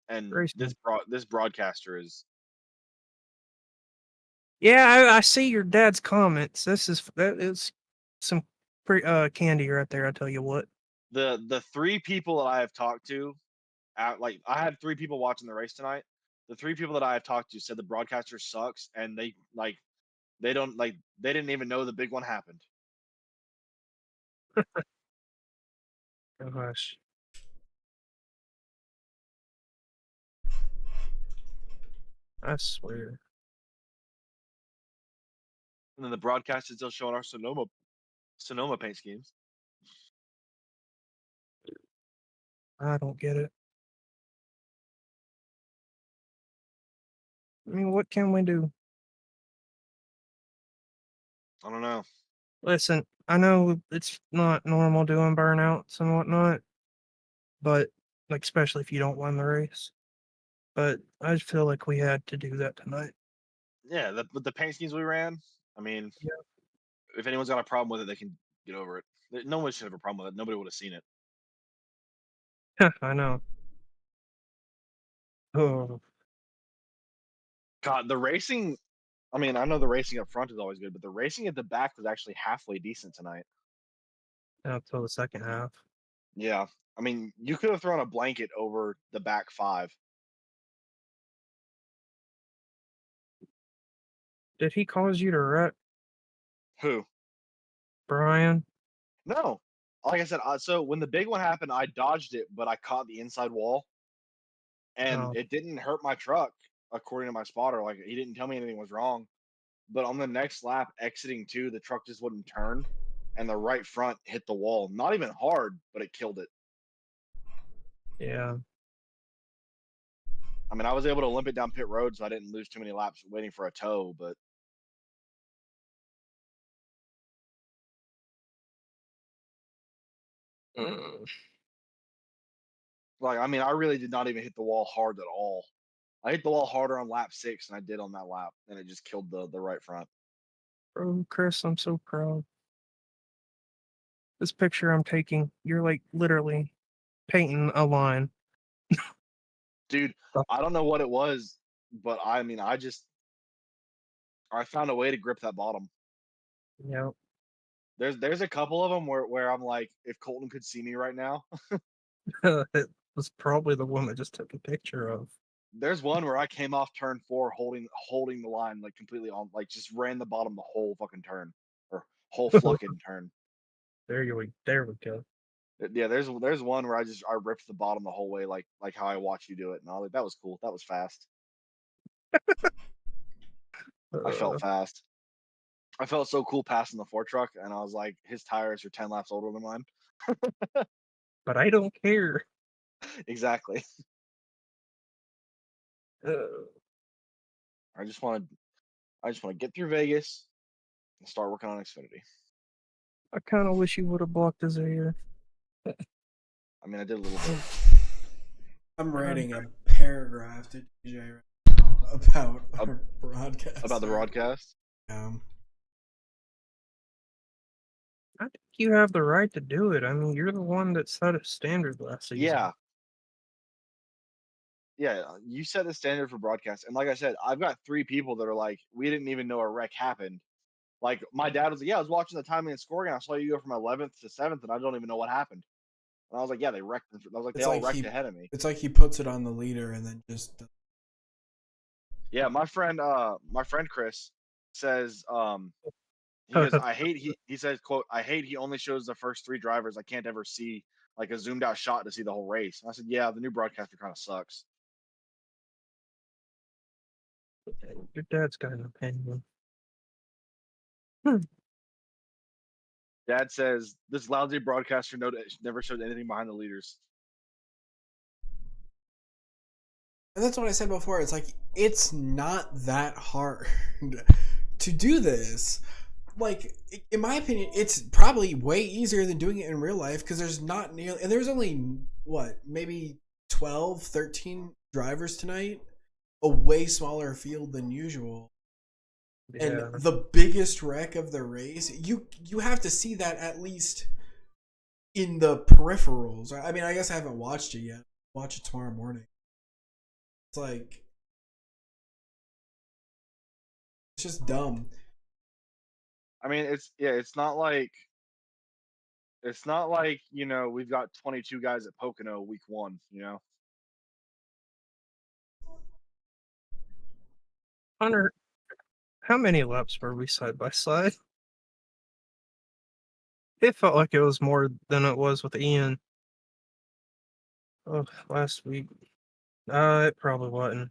And Racing. this broadcaster is. Yeah, I see your dad's comments. That is some candy right there. I tell you what. The 3 people that I have talked to, like I had 3 people watching the race tonight. The 3 people that I have talked to said the broadcaster sucks, and they didn't even know the big one happened. Gosh. I swear. And then the broadcast is still showing our Sonoma paint schemes. I don't get it. I mean, what can we do? I don't know. Listen, I know it's not normal doing burnouts and whatnot, but like especially if you don't win the race. But I just feel like we had to do that tonight. Yeah, the paint schemes we ran. I mean, Yeah. If anyone's got a problem with it, they can get over it. No one should have a problem with it. Nobody would have seen it. I know. Oh. God, the racing. I mean, I know the racing up front is always good, but the racing at the back was actually halfway decent tonight. Until the second half. Yeah. I mean, you could have thrown a blanket over the back 5. Did he cause you to wreck? Who? Brian? No. like I said, so when the big one happened, I dodged it, but I caught the inside wall, and Oh. it didn't hurt my truck, according to my spotter. Like he didn't tell me anything was wrong. But on the next lap, exiting 2, the truck just wouldn't turn, and the right front hit the wall. Not even hard, but it killed it. Yeah. I mean, I was able to limp it down pit road, so I didn't lose too many laps waiting for a tow. But like, I mean, I really did not even hit the wall hard at all. I hit the wall harder on lap 6 than I did on that lap, and it just killed the right front. Bro, Chris, I'm so proud. This picture I'm taking, you're like literally painting a line. Dude, I don't know what it was, but I mean, I found a way to grip that bottom. Yep. There's a couple of them where I'm like, if Colton could see me right now. It was probably the one that just took a picture of. There's one where I came off turn 4 holding the line like completely on, like just ran the bottom the whole fucking turn or whole fucking turn. There we go. Yeah, there's one where I ripped the bottom the whole way like how I watched you do it, and I was like, that was cool. That was fast. I felt fast. I felt so cool passing the Ford truck, and I was like, his tires are 10 laps older than mine. But I don't care. Exactly. Uh, I just want to get through Vegas and start working on Xfinity. I kind of wish you would have blocked his ear. I mean, I did a little bit. I'm writing a paragraph to DJ right now about our broadcast. About the broadcast? I think you have the right to do it. I mean, you're the one that set a standard last season. Yeah. Yeah, you set the standard for broadcast. And like I said, I've got 3 people that are like, we didn't even know a wreck happened. Like, my dad was like, yeah, I was watching the timing and scoring, and I saw you go from 11th to 7th, and I don't even know what happened. And I was like, yeah, they wrecked. I was like, they all wrecked ahead of me. It's like he puts it on the leader and then just. Yeah, my friend Chris says, he goes, he says, quote, I hate he only shows the first 3 drivers. I can't ever see like a zoomed out shot to see the whole race. And I said, yeah, the new broadcaster kind of sucks. Your dad's got an opinion. Dad says this lousy broadcaster never showed anything behind the leaders. And that's what I said before. It's like, it's not that hard to do this. Like, in my opinion, it's probably way easier than doing it in real life because there's not nearly, and there's only, what, maybe 12, 13 drivers tonight? A way smaller field than usual. Yeah. And the biggest wreck of the race, you have to see that at least in the peripherals. I mean, I guess I haven't watched it yet. I'll watch it tomorrow morning. It's like, it's just dumb. I mean, it's not like, you know, we've got 22 guys at Pocono week 1, you know. Hunter, how many laps were we side by side? It felt like it was more than it was with Ian. Oh, last week. It probably wasn't.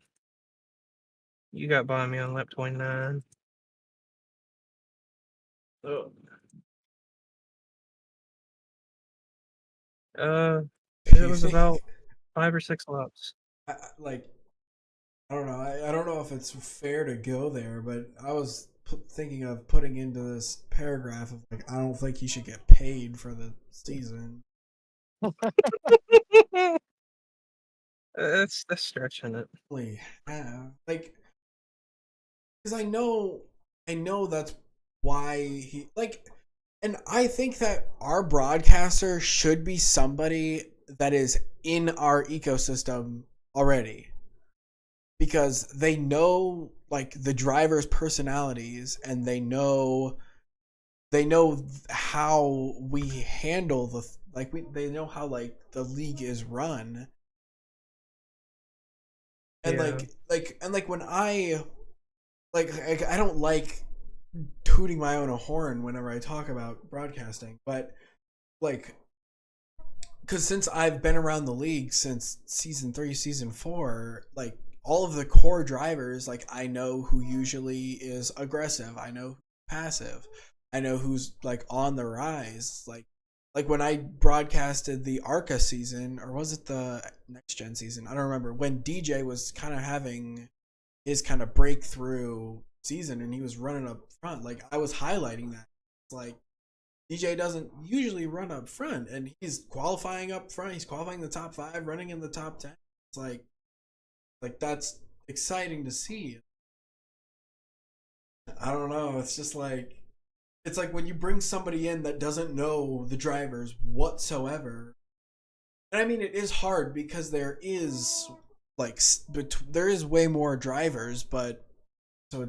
You got by me on lap 29. Oh. It was about 5 or 6 laps. I don't know. I don't know if it's fair to go there, but I was thinking of putting into this paragraph of like, I don't think he should get paid for the season. That's stretching it. Like, because I know that's why he like, and I think that our broadcaster should be somebody that is in our ecosystem already. Because they know like the drivers' personalities and they know how we handle they know how like the league is run. And like when I don't like tooting my own horn whenever I talk about broadcasting, but like because since I've been around the league since season 3, season 4, like all of the core drivers, like I know who usually is aggressive, I know who's passive, I know who's like on the rise. Like when I broadcasted the ARCA season, or was it the next gen season? I don't remember. When DJ was kind of having his kind of breakthrough season and he was running up front, like I was highlighting that. It's like DJ doesn't usually run up front, and he's qualifying up front. He's qualifying the top 5, running in the top 10. It's like that's exciting to see. I don't know. It's just like it's like when you bring somebody in that doesn't know the drivers whatsoever. And I mean, it is hard because there is like there is way more drivers, but so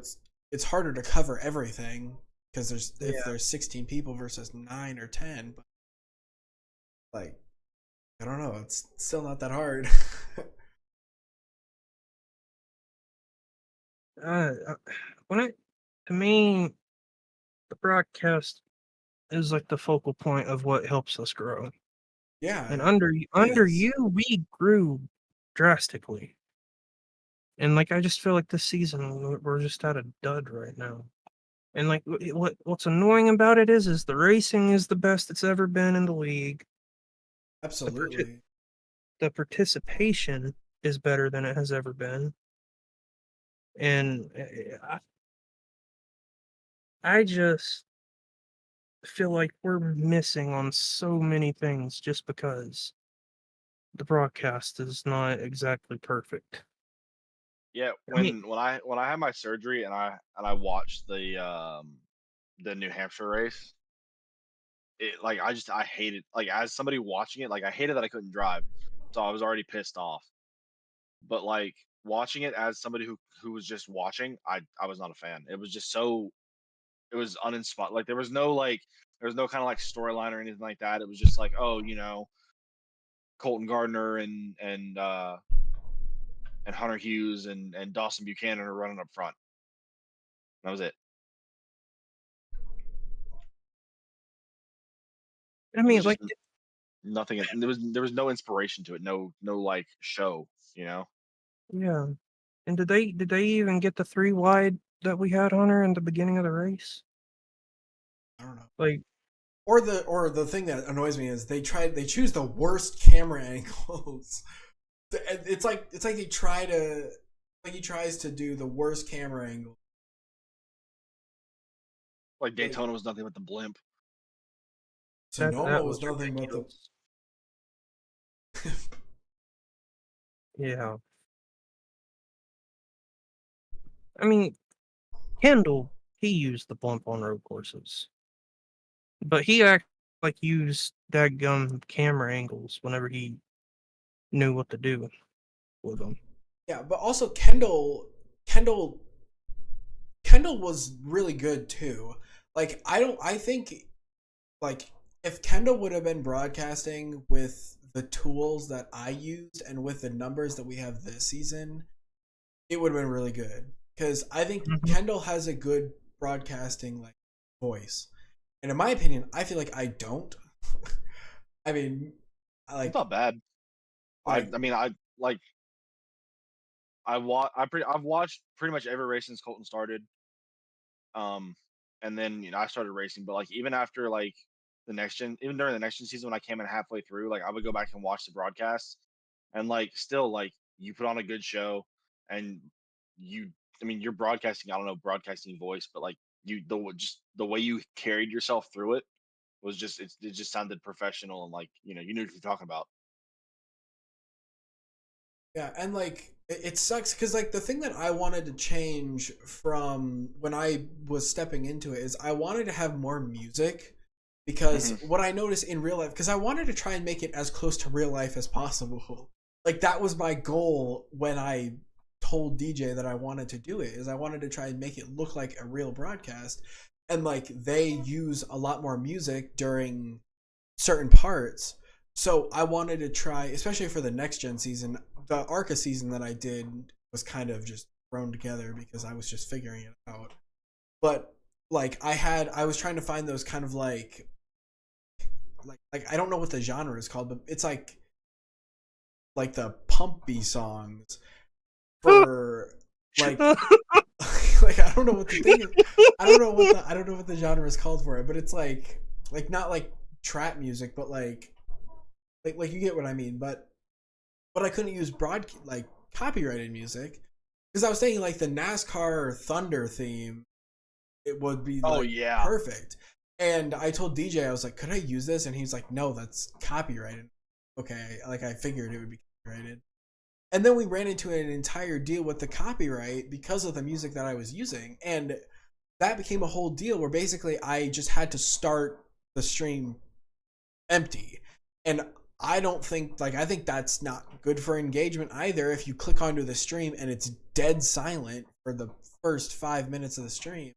it's harder to cover everything because there's 16 people versus 9 or 10. But like, I don't know. It's still not that hard. To me, the broadcast is like the focal point of what helps us grow. Yeah. And under you, we grew drastically. And like I just feel like this season we're just at a dud right now. And like what's annoying about it is the racing is the best it's ever been in the league. Absolutely. The participation is better than it has ever been. And I just feel like we're missing on so many things just because the broadcast is not exactly perfect. Yeah, when I had my surgery and I watched the New Hampshire race, it like I hated, like as somebody watching it, like I hated that I couldn't drive, so I was already pissed off. But like watching it as somebody who was just watching, I was not a fan. It was just so, it was uninspired. Like there was no kind of like storyline or anything like that. It was just like, oh, Colton Gardner and Hunter Hughes and Dawson Buchanan are running up front. That was it. I mean, like nothing. There was no inspiration to it. No like show. Yeah. And did they even get the 3 wide that we had on her in the beginning of the race? I don't know. Like, or the thing that annoys me is they choose the worst camera angles. It's like he tries to do the worst camera angle. Like Daytona was nothing but the blimp. Sonoma was nothing but the. Yeah. I mean, Kendall, he used the blimp on road courses. But he used dadgum camera angles whenever he knew what to do with them. Yeah, but also Kendall was really good too. Like I think like if Kendall would have been broadcasting with the tools that I used and with the numbers that we have this season, it would have been really good. Because I think Kendall has a good broadcasting like voice. And in my opinion, I feel like I don't. I mean, it's not bad. I've watched pretty much every race since Colton started. And then I started racing, but like even after like even during the next gen season when I came in halfway through, like I would go back and watch the broadcasts, and like still like you put on a good show, and you're broadcasting. I don't know, broadcasting voice, but like the way you carried yourself through it was just it just sounded professional, and like you knew what you're talking about. Yeah, and like it sucks because like the thing that I wanted to change from when I was stepping into it is I wanted to have more music, because what I noticed in real life, because I wanted to try and make it as close to real life as possible. Like that was my goal when I told DJ that I wanted to do it, is I wanted to try and make it look like a real broadcast. And like they use a lot more music during certain parts. So I wanted to try, especially for the next gen season, the ARCA season that I did was kind of just thrown together because I was just figuring it out. But like I was trying to find those kind of like like I don't know what the genre is called, but it's like the pumpy songs for like like I don't know what the thing is. I don't know what the genre is called for it, but it's like not like trap music, but like you get what I mean. But I couldn't use like copyrighted music because I was saying like the NASCAR Thunder theme, it would be like perfect. And I told DJ, I was like, could I use this? And he's like, no, that's copyrighted. Okay, like I figured it would be copyrighted. And then we ran into an entire deal with the copyright because of the music that I was using. And that became a whole deal where basically I just had to start the stream empty. And I don't think, like, I think that's not good for engagement either. If you click onto the stream and it's dead silent for the first 5 minutes of the stream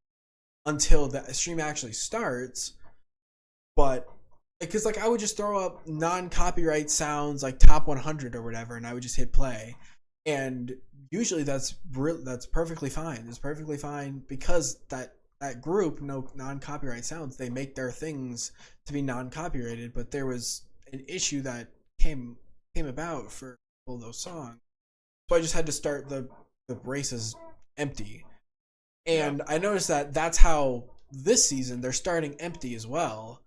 until the stream actually starts. But because like I would just throw up non-copyright sounds like top 100 or whatever, and I would just hit play, and usually that's perfectly fine. It's perfectly fine because that group, no non-copyright sounds, they make their things to be non-copyrighted. But there was an issue that came about for all those songs, so I just had to start the races empty. And I noticed that that's how this season they're starting empty as well.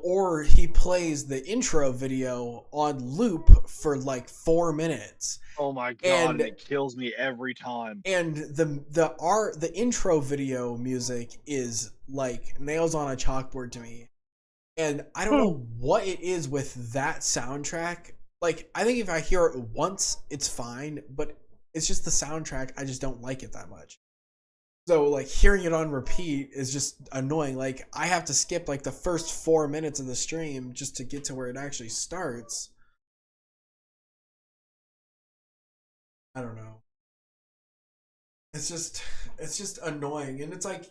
Or he plays the intro video on loop for like 4 minutes. Oh my god, and it kills me every time. And the intro video music is like nails on a chalkboard to me. And I don't know what it is with that soundtrack. Like, I think if I hear it once, it's fine, but it's just the soundtrack, I just don't like it that much. So, like, hearing it on repeat is just annoying. Like, I have to skip, like, the first 4 minutes of the stream just to get to where it actually starts. I don't know. It's just annoying. And it's like,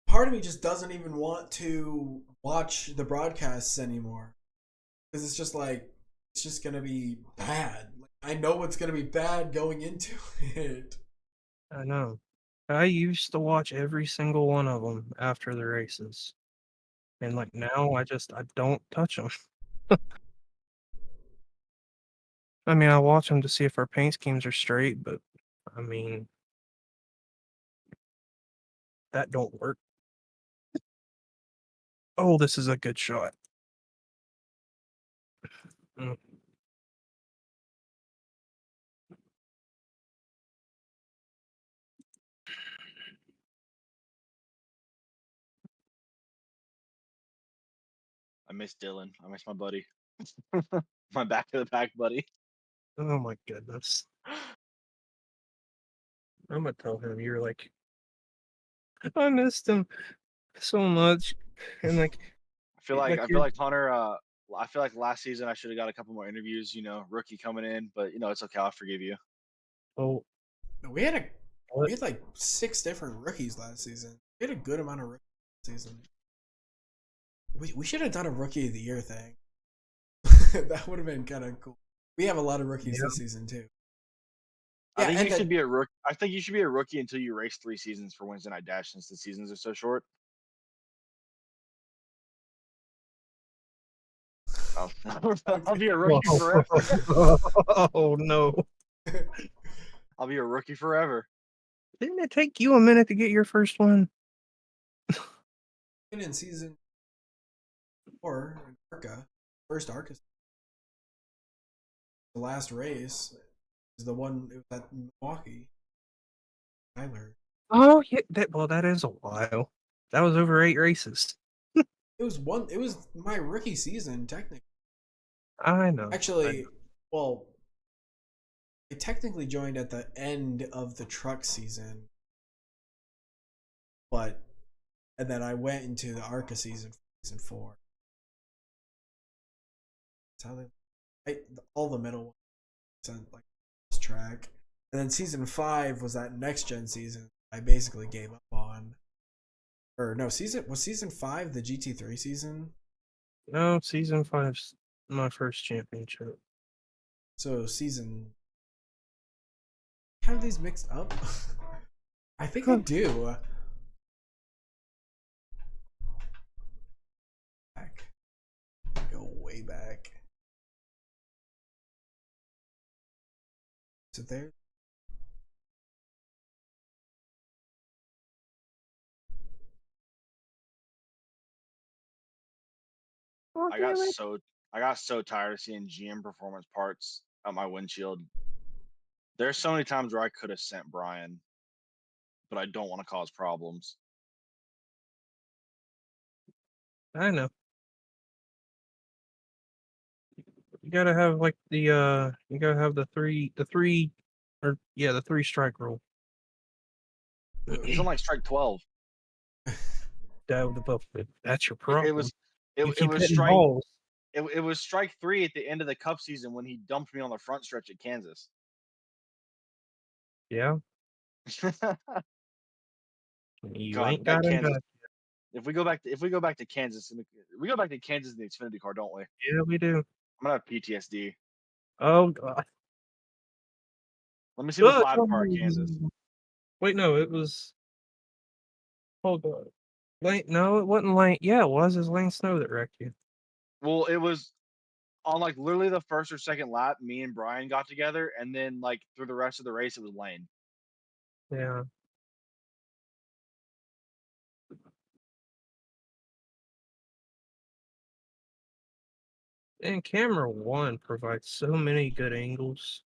part of me just doesn't even want to watch the broadcasts anymore. Because it's just like, it's just going to be bad. Like, I know it's going to be bad going into it. I know. I used to watch every single one of them after the races. And like now I don't touch them. I mean, I watch them to see if our paint schemes are straight, but I mean, that don't work. Oh, this is a good shot. Mm. I miss Dylan. I miss my buddy. My back to the back buddy. Oh my goodness. I'm gonna tell him you're like, I missed him so much, and like, I feel like Hunter. I feel like last season I should have got a couple more interviews. You know, rookie coming in, but you know it's okay. I'll forgive you. Oh, we had like 6 different rookies last season. We had a good amount of rookies last season. We should have done a rookie of the year thing. That would have been kind of cool. We have a lot of rookies this season too. I think you should be a rookie. I think you should be a rookie until you race 3 seasons for Wednesday Night Dash, since the seasons are so short. I'll be a rookie forever. Oh no! I'll be a rookie forever. Didn't it take you a minute to get your first one? In season 4, ARCA, first ARCA, the last race is the one at Milwaukee. Tyler. Oh yeah, that is a while. That was over 8 races. It was my rookie season, technically. I know. Actually, well, I technically joined at the end of the truck season, and then I went into the ARCA season 4. That's how all the middle ones, like track, and then season 5 was that next gen season. I basically gave up on. Or no, season 5 the GT3 season? No, season 5's my first championship. So have these mixed up? I think I do. Is it there? Oh, I damn got it. so I got so tired of seeing GM performance parts on my windshield. There's so many times where I could have sent Brian, but I don't want to cause problems. I know. You gotta have like you gotta have the three, the 3 strike rule. He's on like strike 12. That's your It problem. was You it keep was hitting strike balls. it was strike 3 at the end of the Cup season when he dumped me on the front stretch at Kansas. Yeah, you God, ain't that got him Kansas. back. If we go back to Kansas, we go back to Kansas in the Xfinity car, don't we? Yeah, we do. I'm gonna have PTSD. Oh God. Let me see the Ugh, 5 car at Kansas. Wait, no, it was. Hold on. Lane, no, it wasn't Lane. Yeah, it was. It was Lane Snow that wrecked you. Well, it was on like literally the first or second lap. Me and Brian got together, and then like through the rest of the race, it was Lane. Yeah. And camera 1 provides so many good angles.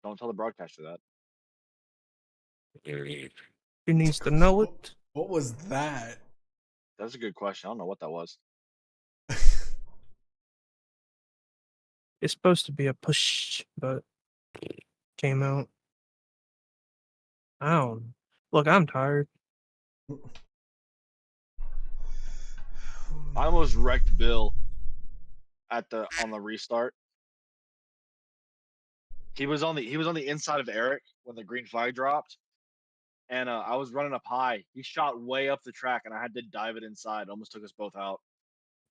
Don't tell the broadcaster that. He needs to know it. What was that? That's a good question. I don't know what that was. It's supposed to be a push, but came out. I don't know. Look, I'm tired. I almost wrecked Bill on the restart. He was on the inside of Eric when the green flag dropped, and I was running up high. He shot way up the track, and I had to dive it inside. It almost took us both out.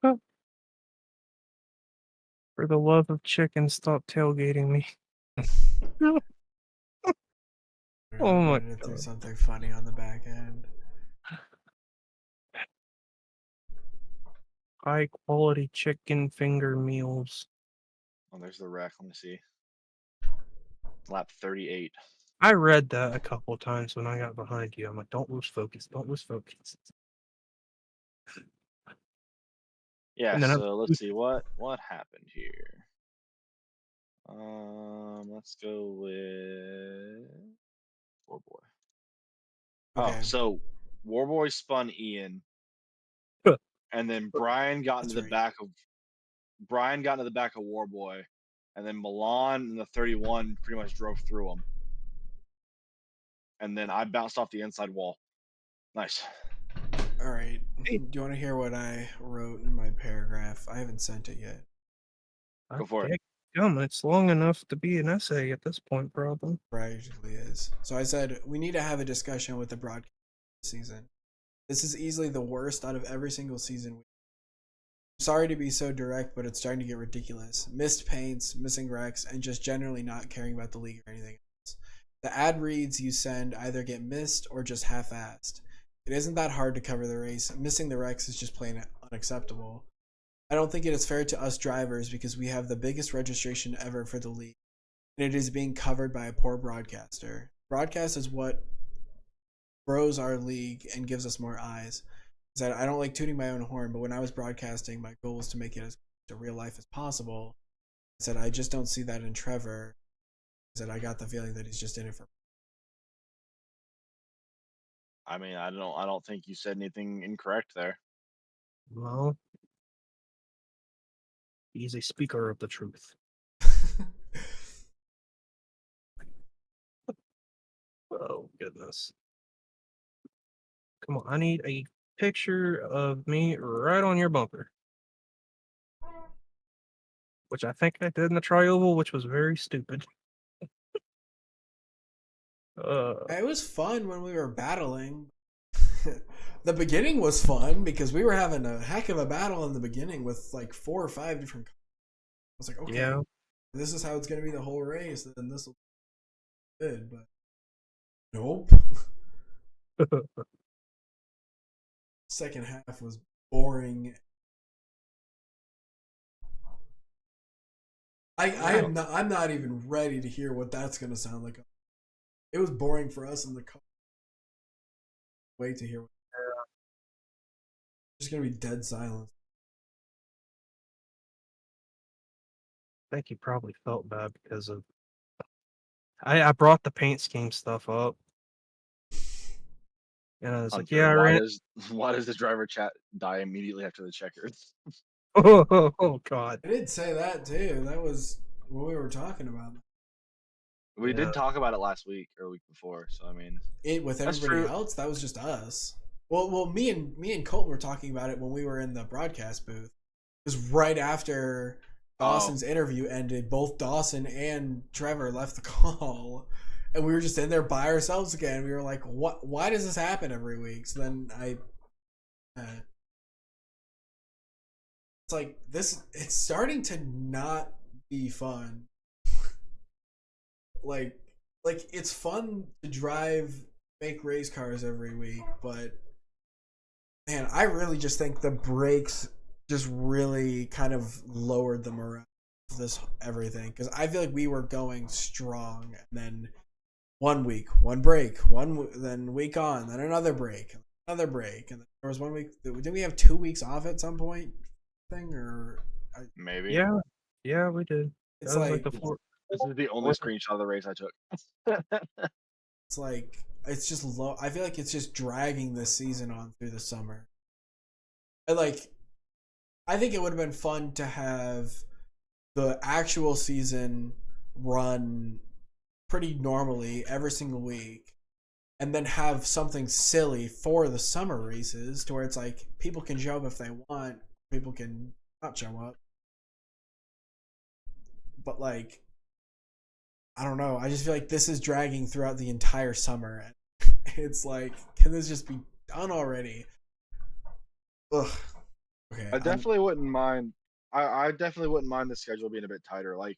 For the love of chicken, stop tailgating me. Oh my To do God. something funny on the back end. High quality chicken finger meals. Oh, there's the wreck. Let me see. Lap 38. I read that a couple of times when I got behind you. I'm like, don't lose focus. Don't lose focus. Yeah. And then So let's see what happened here. Let's go with Warboy. Okay. Oh, so Warboy spun Ian, and then Brian got into the back of Warboy, and then Milan in the 31 pretty much drove through him, and then I bounced off the inside wall. Nice. All right. Do you want to hear what I wrote in my paragraph? I haven't sent it yet. Go for it. It's long enough to be an essay at this point, probably. Usually is. So I said we need to have a discussion with the broadcast season. This is easily the worst out of every single season. I'm sorry to be so direct, but it's starting to get ridiculous. Missed paints, missing wrecks, and just generally not caring about the league or anything else. The ad reads you send either get missed or just half-assed. It isn't that hard to cover the race. Missing the wrecks is just plain unacceptable. I don't think it is fair to us drivers because we have the biggest registration ever for the league, and it is being covered by a poor broadcaster. Broadcast is what grows our league and gives us more eyes. I don't like tooting my own horn, but when I was broadcasting, my goal was to make it as to real life as possible. I said I just don't see that in Trevor. I said I got the feeling that he's just in it for. I mean, I don't think you said anything incorrect there. Well, he's a speaker of the truth. Oh, goodness. Come on, I need a picture of me right on your bumper. Which I think I did in the tri-oval, which was very stupid. It was fun when we were battling. The beginning was fun because we were having a heck of a battle in the beginning with like 4 or 5 different. I was like, okay, yeah. This is how it's going to be the whole race, and this will be good, but nope. Second half was boring. I'm not even ready to hear what that's gonna sound like. It was boring for us in the car. Wait to hear. There's gonna be dead silence. I think he probably felt bad because of. I brought the paint scheme stuff up, and I was like, Hunter, "Yeah, I ran." why does the driver chat die immediately after the checkers? Oh God! I did say that too. That was what we were talking about. We Yeah. did talk about it last week or the week before, so I mean, It with That's everybody true. else, that was just us. Well, me and Colton were talking about it when we were in the broadcast booth. It was right after Dawson's interview ended. Both Dawson and Trevor left the call, and we were just in there by ourselves again. We were like, "What? Why does this happen every week?" So then it's like this. It's starting to not be fun. like it's fun to drive fake race cars every week, but man, I really just think the brakes just really kind of lowered the morale of this everything, because I feel like we were going strong, and then 1 week, one break, then week on, then another break, and then there was 1 week. Did we have 2 weeks off at some point? Thing or maybe. Yeah, we did. It's That was like like the fourth. This is the only screenshot of the race I took. it's like it's just low. I feel like it's just dragging this season on through the summer. And like, I think it would have been fun to have the actual season run pretty normally every single week, and then have something silly for the summer races to where it's like people can show up if they want, people can not show up. But like, I don't know. I just feel like this is dragging throughout the entire summer. It's like, can this just be done already? Ugh. Okay. I definitely wouldn't mind. I definitely wouldn't mind the schedule being a bit tighter. Like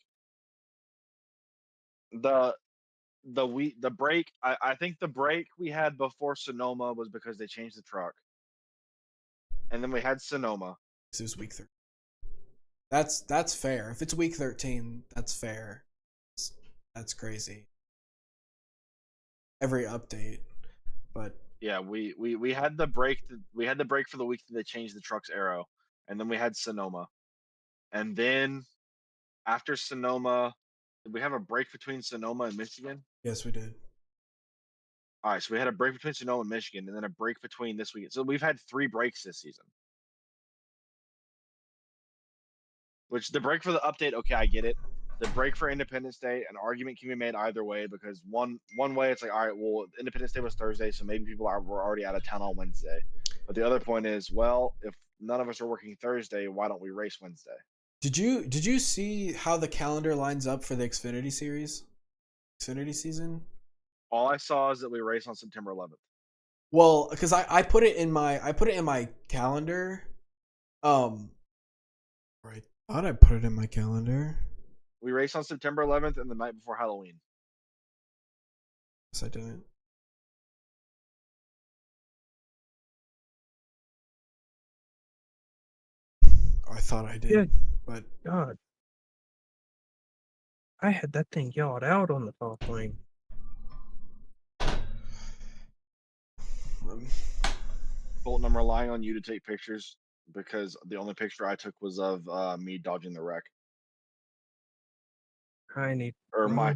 the break. I think the break we had before Sonoma was because they changed the truck, and then we had Sonoma. This is week 13. That's fair. If it's week 13, that's fair. That's crazy. Every update, but Yeah, we had the break. We had the break for the week that they changed the truck's arrow, and then we had Sonoma, and then after Sonoma, did we have a break between Sonoma and Michigan? yes, we did. All right, so we had a break between Sonoma and Michigan, and then a break between this week. So we've had 3 breaks this season. Which the break for the update, okay, I get it. The break for Independence Day, an argument can be made either way, because one way it's like, all right, well, Independence Day was Thursday, so maybe people were already out of town on Wednesday. But the other point is, well, if none of us are working Thursday, why don't we race Wednesday? Did you see how the calendar lines up for the Xfinity series? Xfinity season? All I saw is that we race on September 11th. Well, because I put it in my calendar. Right. I thought I put it in my calendar. We race on September 11th and the night before Halloween. Yes, I didn't. I thought I did, Yeah. but God, I had that thing yawed out on the top lane. Colton, I'm relying on you to take pictures because the only picture I took was of me dodging the wreck, I need. or my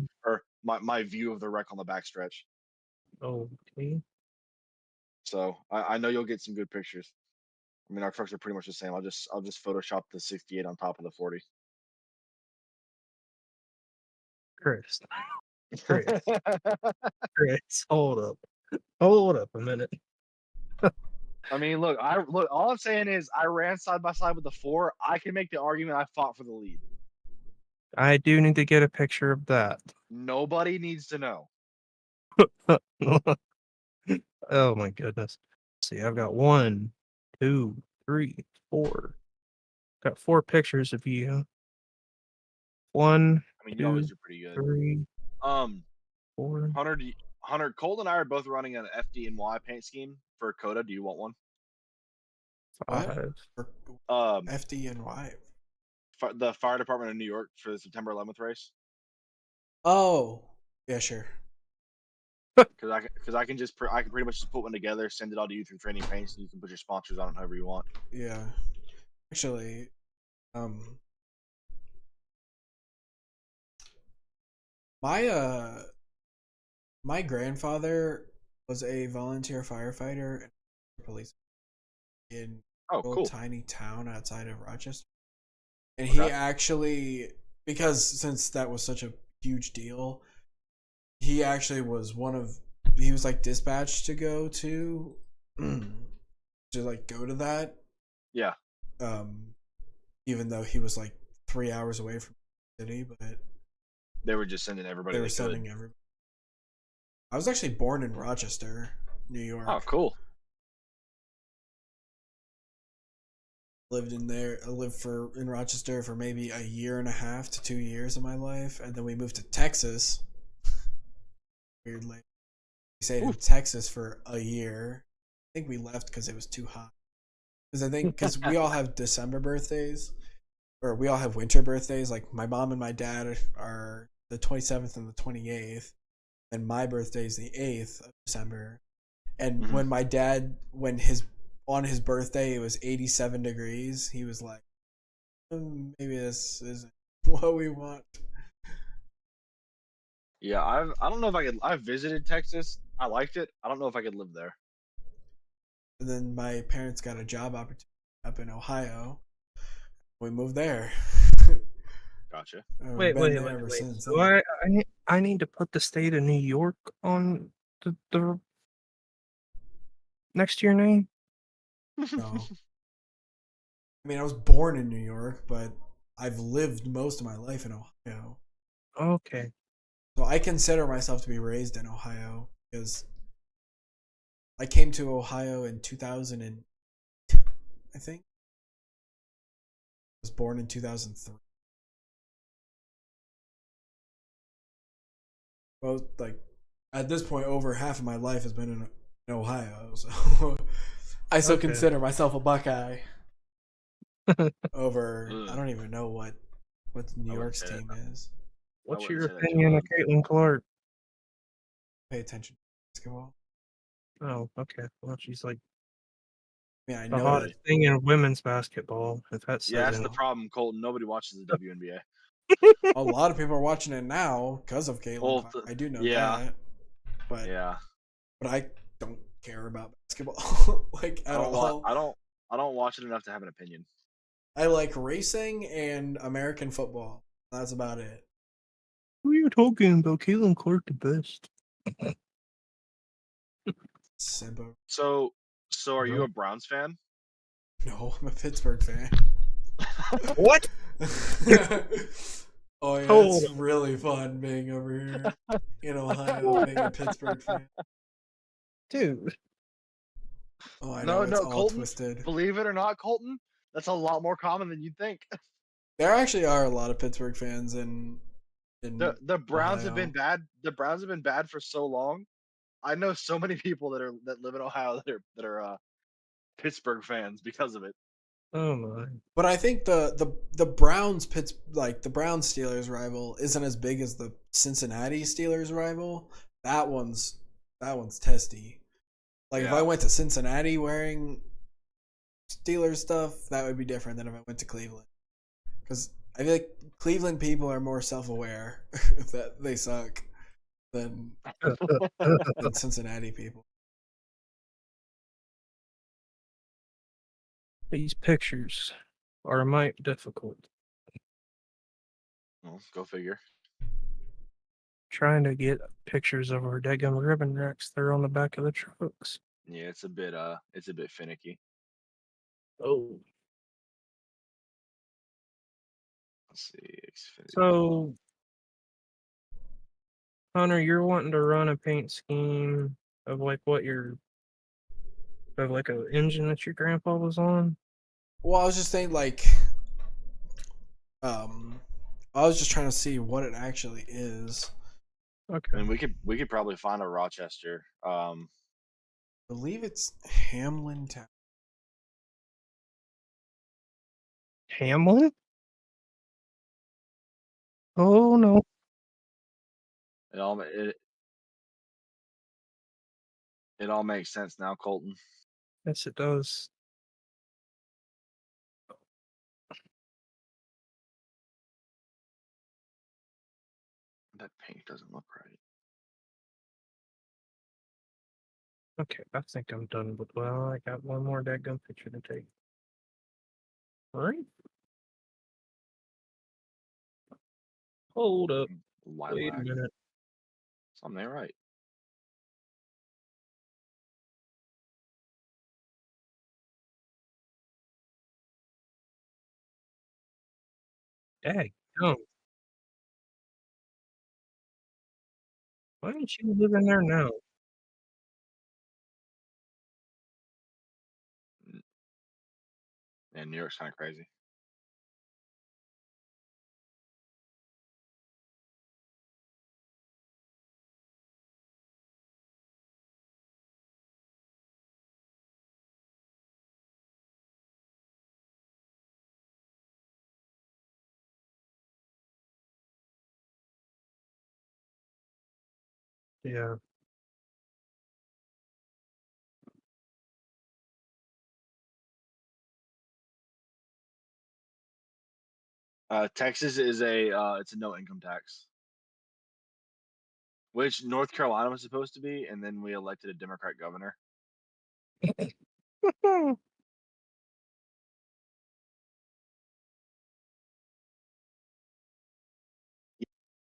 view of the wreck on the backstretch. Okay. So I know you'll get some good pictures. I mean, our trucks are pretty much the same. I'll just Photoshop the 68 on top of the 40. Chris. Chris, hold up. Hold up a minute. I mean, look. All I'm saying is, I ran side by side with the 4. I can make the argument I fought for the lead. I do need to get a picture of that. Nobody needs to know. Oh my goodness. Let's see, I've got 1, 2, 3, 4. Got 4 pictures of you. 1, I mean, 2, you always do pretty good. 3, 4. Hunter, Cole and I are both running an FDNY paint scheme for Coda. Do you want one? 5. FDNY. the fire department of New York for the September 11th race? Oh, yeah, sure. Because I can just I can pretty much just put one together, send it all to you through Training Paints, and you can put your sponsors on it however you want. Yeah. Actually, my my grandfather was a volunteer firefighter and police in Oh, a little cool. tiny town outside of Rochester. And Okay. he actually, because since that was such a huge deal, he actually was he was like dispatched to go to like go to that. Yeah. Even though he was like 3 hours away from the city, but They were just sending everybody they were they could. sending everybody. I was actually born in Rochester, New York. Oh, cool. Lived in there. I lived in Rochester for maybe a year and a half to 2 years of my life, and then we moved to Texas. Weirdly, we stayed in Texas for a year. I think we left because it was too hot. Because we all have December birthdays, or we all have winter birthdays. Like my mom and my dad are the 27th and the 28th, and my birthday is the 8th of December. And when my dad, on his birthday it was 87 degrees, he was like, maybe this isn't what we want. Yeah, I don't know if I could. I've visited Texas. I liked it. I don't know if I could live there. And then my parents got a job opportunity up in Ohio. We moved there. Gotcha. Wait. Since So I need to put the state of New York on the next to your name? No. I mean, I was born in New York, but I've lived most of my life in Ohio. Okay. So I consider myself to be raised in Ohio because I came to Ohio in 2000 I think. I was born in 2003. Well, like at this point, over half of my life has been in Ohio, so I still consider myself a Buckeye. Over, I don't even know what New York's team is. What's your opinion of Caitlin Clark? Pay attention to basketball. Oh, okay. Well, she's like I the know hottest thing in women's basketball. If that's Yeah, that's the problem, Colton. Nobody watches the WNBA. A lot of people are watching it now because of Caitlin Clark. I do know that, but I don't care about basketball like at all. I don't watch it enough to have an opinion. I like racing and American football. That's about it. Who are you talking about? Caitlin Clark the best. Simba. So are you a Browns fan? No, I'm a Pittsburgh fan. What? Oh yeah, it's really fun being over here in Ohio, being a Pittsburgh fan. Dude. Oh, I know, it's all Colton, twisted. Believe it or not, Colton, that's a lot more common than you'd think. There actually are a lot of Pittsburgh fans in the Browns Ohio. have been bad. The Browns have been bad for so long. I know so many people that live in Ohio that are Pittsburgh fans because of it. Oh my! But I think the Browns the Browns Steelers rival isn't as big as the Cincinnati Steelers rival. That one's testy. Like if I went to Cincinnati wearing Steelers stuff, that would be different than if I went to Cleveland. Because I feel like Cleveland people are more self-aware that they suck than Cincinnati people. These pictures are might difficult. Well, go figure. Trying to get pictures of our daggum ribbon racks. They're on the back of the trucks. Yeah, it's a bit finicky. Oh. Let's see. Xfinity. So, Hunter, you're wanting to run a paint scheme of like of like an engine that your grandpa was on? Well, I was just saying I was just trying to see what it actually is. Okay. I mean, we could probably find a Rochester. I believe it's Hamlin Town. Hamlin? Oh no. It all makes sense now, Colton. Yes, it does. That paint doesn't look right. Okay, I think I'm done with. Well, I got one more dadgum picture to take. All right. Hold up. Wait a Lilac. minute. Something ain't right. Dadgum. Why don't you live in there now? And New York's kind of crazy. Yeah. Texas is it's a no income tax, which North Carolina was supposed to be, and then we elected a Democrat governor.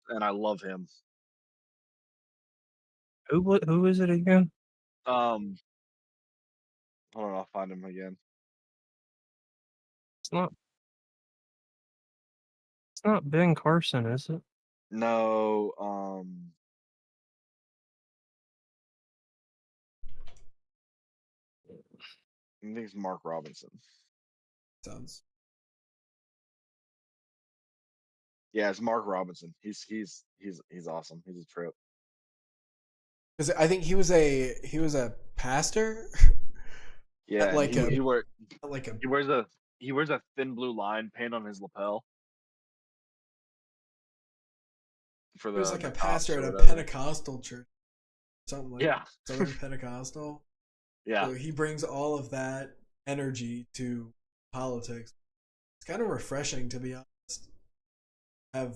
And I love him. Who is it again? Hold on, I'll find him again. It's not Ben Carson, is it? No, I think it's Mark Robinson. Sounds. Yeah, it's Mark Robinson. He's awesome. He's a trip. Because I think he was a pastor. Yeah, like he wears a thin blue line paint on his lapel. For he was the like a cops pastor or at a whatever. Pentecostal church, something like Yeah. Southern Pentecostal. Yeah. So he brings all of that energy to politics. It's kind of refreshing, to be honest. Have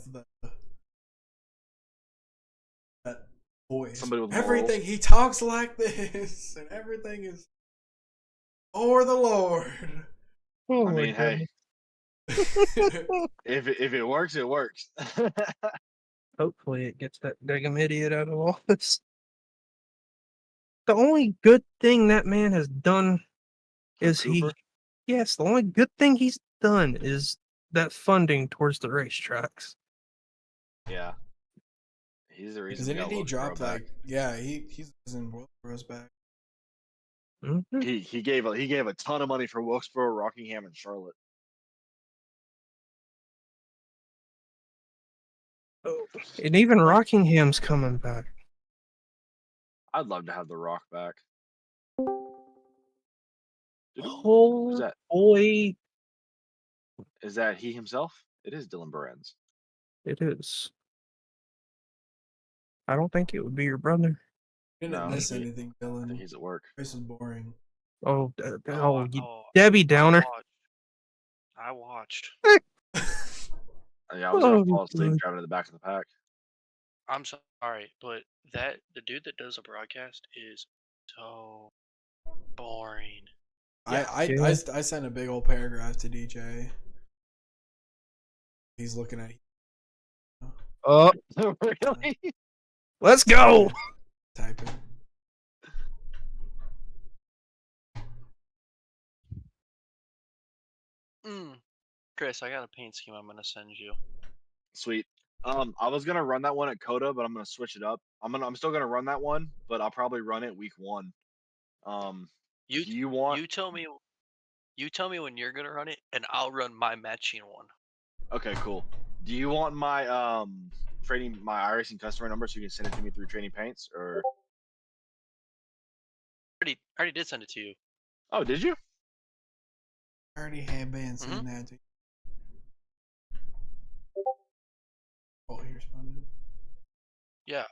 that voice. Somebody with Everything morals. he talks like this, and everything is for the Lord. Oh I my mean, hey, goodness. if it works, it works. Hopefully it gets that daggum idiot out of office. The only good thing that man has done is Cooper? yes, the only good thing he's done is that funding towards the racetracks. Yeah. He's the reason Because we didn't got he Wilkesboro drop back. he's in Wilkesboro's back. Mm-hmm. He gave a ton of money for Wilkesboro, Rockingham, and Charlotte. Oh, and even Rockingham's coming back. I'd love to have the Rock back. Oh Who's that? boy, Is that he himself? It is Dylan Behrens. it is. I don't think it would be your brother. Didn't No, miss I anything, think Dylan. he's at work. This is boring. Oh, Debbie Downer. I watched. Yeah, I was gonna Oh, fall asleep good. driving to the back of the pack. I'm sorry, but the dude that does a broadcast is so boring. I sent a big old paragraph to DJ. He's looking at. Oh, Really? let's go. Typing. Chris, I got a paint scheme I'm gonna send you. Sweet. I was gonna run that one at Coda, but I'm gonna switch it up. I'm still gonna run that one, but I'll probably run it week 1. You do you want? You tell me when you're gonna run it, and I'll run my matching one. Okay, cool. Do you want my iRacing customer number so you can send it to me through Training Paints, or? I already did send it to you. Oh, did you? I already had been saying that to you. Yeah.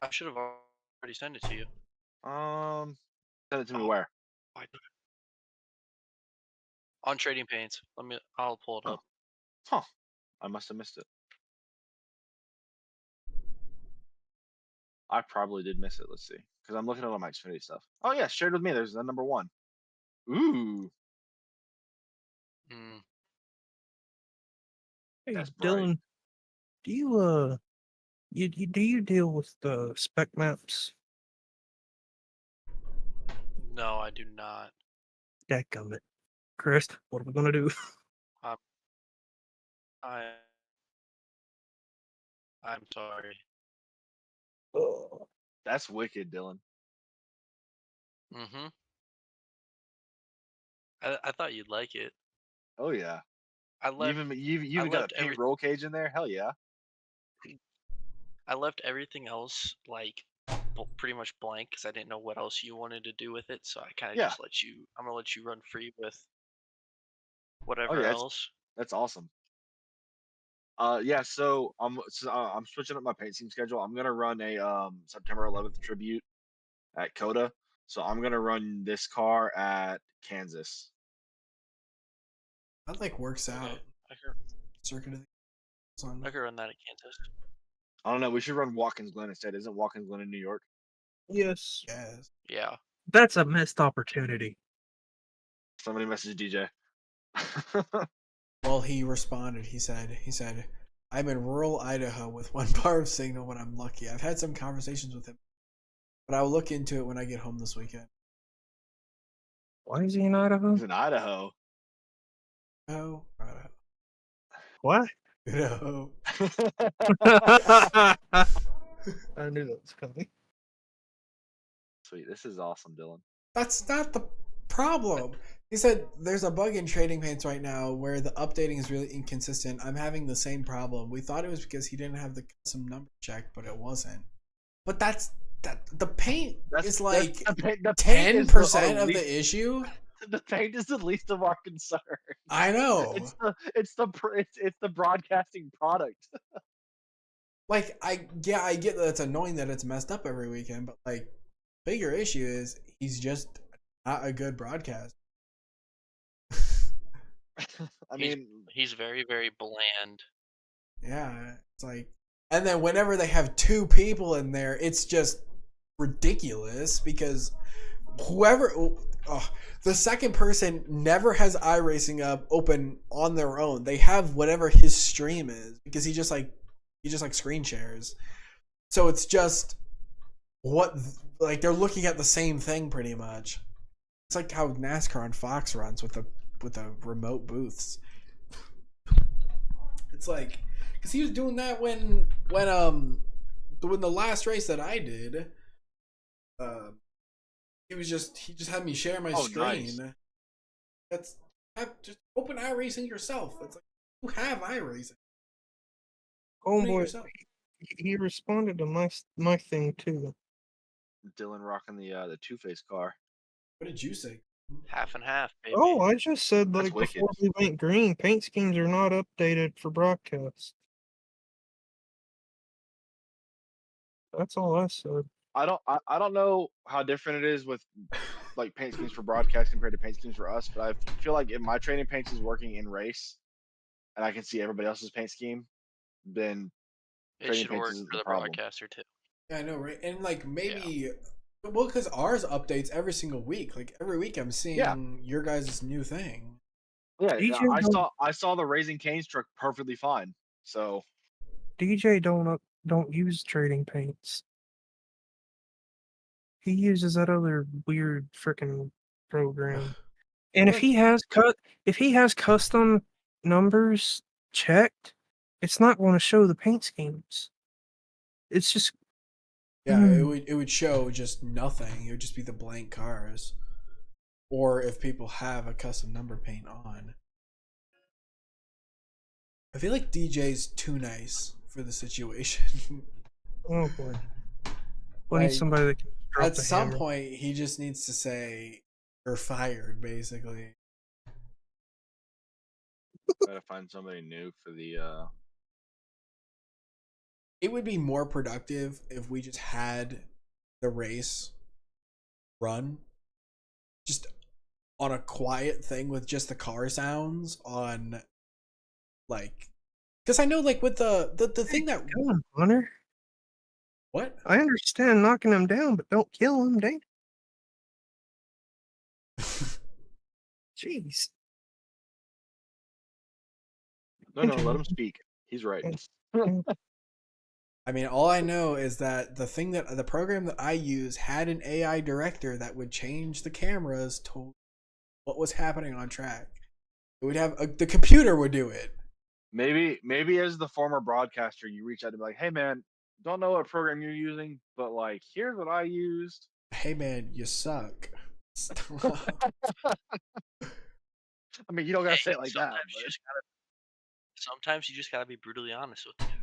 I should have already sent it to you. Send it to me where? Why did- On Trading Paints. I'll pull it Oh. up. Huh. I must have missed it. I probably did miss it. Let's see. Because I'm looking at all my Xfinity stuff. Oh, yeah. Shared with me. There's the number 1. Ooh. Mm. Hey, That's bright. Dylan, do you do you deal with the spec maps? No, I do not. Dadgummit. Chris, what are we gonna do? I'm sorry. Oh, That's wicked, Dylan. Mm-hmm. I thought you'd like it. Oh, yeah. I You left you even got a left paint roll cage in there? Hell yeah. I left everything else like pretty much blank because I didn't know what else you wanted to do with it. So I kind of Yeah. just let you. I'm gonna let you run free with Oh, whatever yeah. else. That's awesome. Yeah. So I'm switching up my paint scheme schedule. I'm gonna run a September 11th tribute at Coda. So I'm gonna run this car at Kansas. That like works out. Okay. I Circuit of the could run that at Kansas. I don't know. We should run Watkins Glen instead. Isn't Watkins Glen in New York? yes. Yes. Yeah. That's a missed opportunity. Somebody message DJ. Well, he responded. He said, I'm in rural Idaho with 1 bar of signal when I'm lucky. I've had some conversations with him, but I'll look into it when I get home this weekend. Why is he in Idaho? He's in Idaho. Oh, What? no. I knew that was coming. Sweet. This is awesome, Dylan. That's not the problem. He said there's a bug in Trading Paints right now where the updating is really inconsistent. I'm having the same problem. We thought it was because he didn't have the custom number check, but it wasn't. But the paint is like the 10% of the issue. The paint is the least of our concern. I know. It's the broadcasting product. Like I get that it's annoying that it's messed up every weekend, but like bigger issue is he's just not a good broadcast. I mean, he's very, very bland. Yeah, it's like, and then whenever they have 2 people in there, it's just ridiculous because whoever, the second person never has iRacing up open on their own. They have whatever his stream is because he just like screen shares. So it's just like they're looking at the same thing pretty much. It's like how NASCAR on Fox runs with the remote booths. It's like because he was doing that when the last race that I did, he just had me share my screen. Nice. Just open iRacing yourself. It's like you have iRacing. Homeboy, he responded to my thing too. Dylan rocking the Two-Face car. What did you say? Half and half, baby. Oh, I just said That's like wicked. before we went green, paint schemes are not updated for broadcast. That's all I said. I don't know how different it is with like paint schemes for broadcast compared to paint schemes for us, but I feel like if my Trading Paints is working in race, and I can see everybody else's paint scheme, then It Trading should Paints work isn't for the problem. broadcaster too. Yeah, I know, right? And like maybe, well, because ours updates every single week. Like every week, I'm seeing your guys' new thing. Yeah, DJ I saw the Raising Cane's truck perfectly fine. So DJ don't use Trading Paints. He uses that other weird freaking program. And if he has custom numbers checked, it's not going to show the paint schemes. It's just Yeah, it would show just nothing. It would just be the blank cars, or if people have a custom number paint on. I feel like DJ's too nice for the situation. Oh boy. We need somebody that can drop at the some hammer. point he just needs to say you're fired, basically. gotta find somebody new for the it would be more productive if we just had the race run just on a quiet thing with just the car sounds on, like, because I know, like, with the thing that Come on, Hunter. what I understand knocking him down, but don't kill him, dang. Jeez. No, let him speak. He's right. I mean, all I know is that the program that I use had an AI director that would change the cameras to what was happening on track. It would have the computer would do it. Maybe as the former broadcaster, you reach out to be like, hey man, don't know what program you're using, but like, here's what I used. Hey man, you suck. I mean, you don't gotta Hey, say it like that. sometimes you just gotta be brutally honest with them.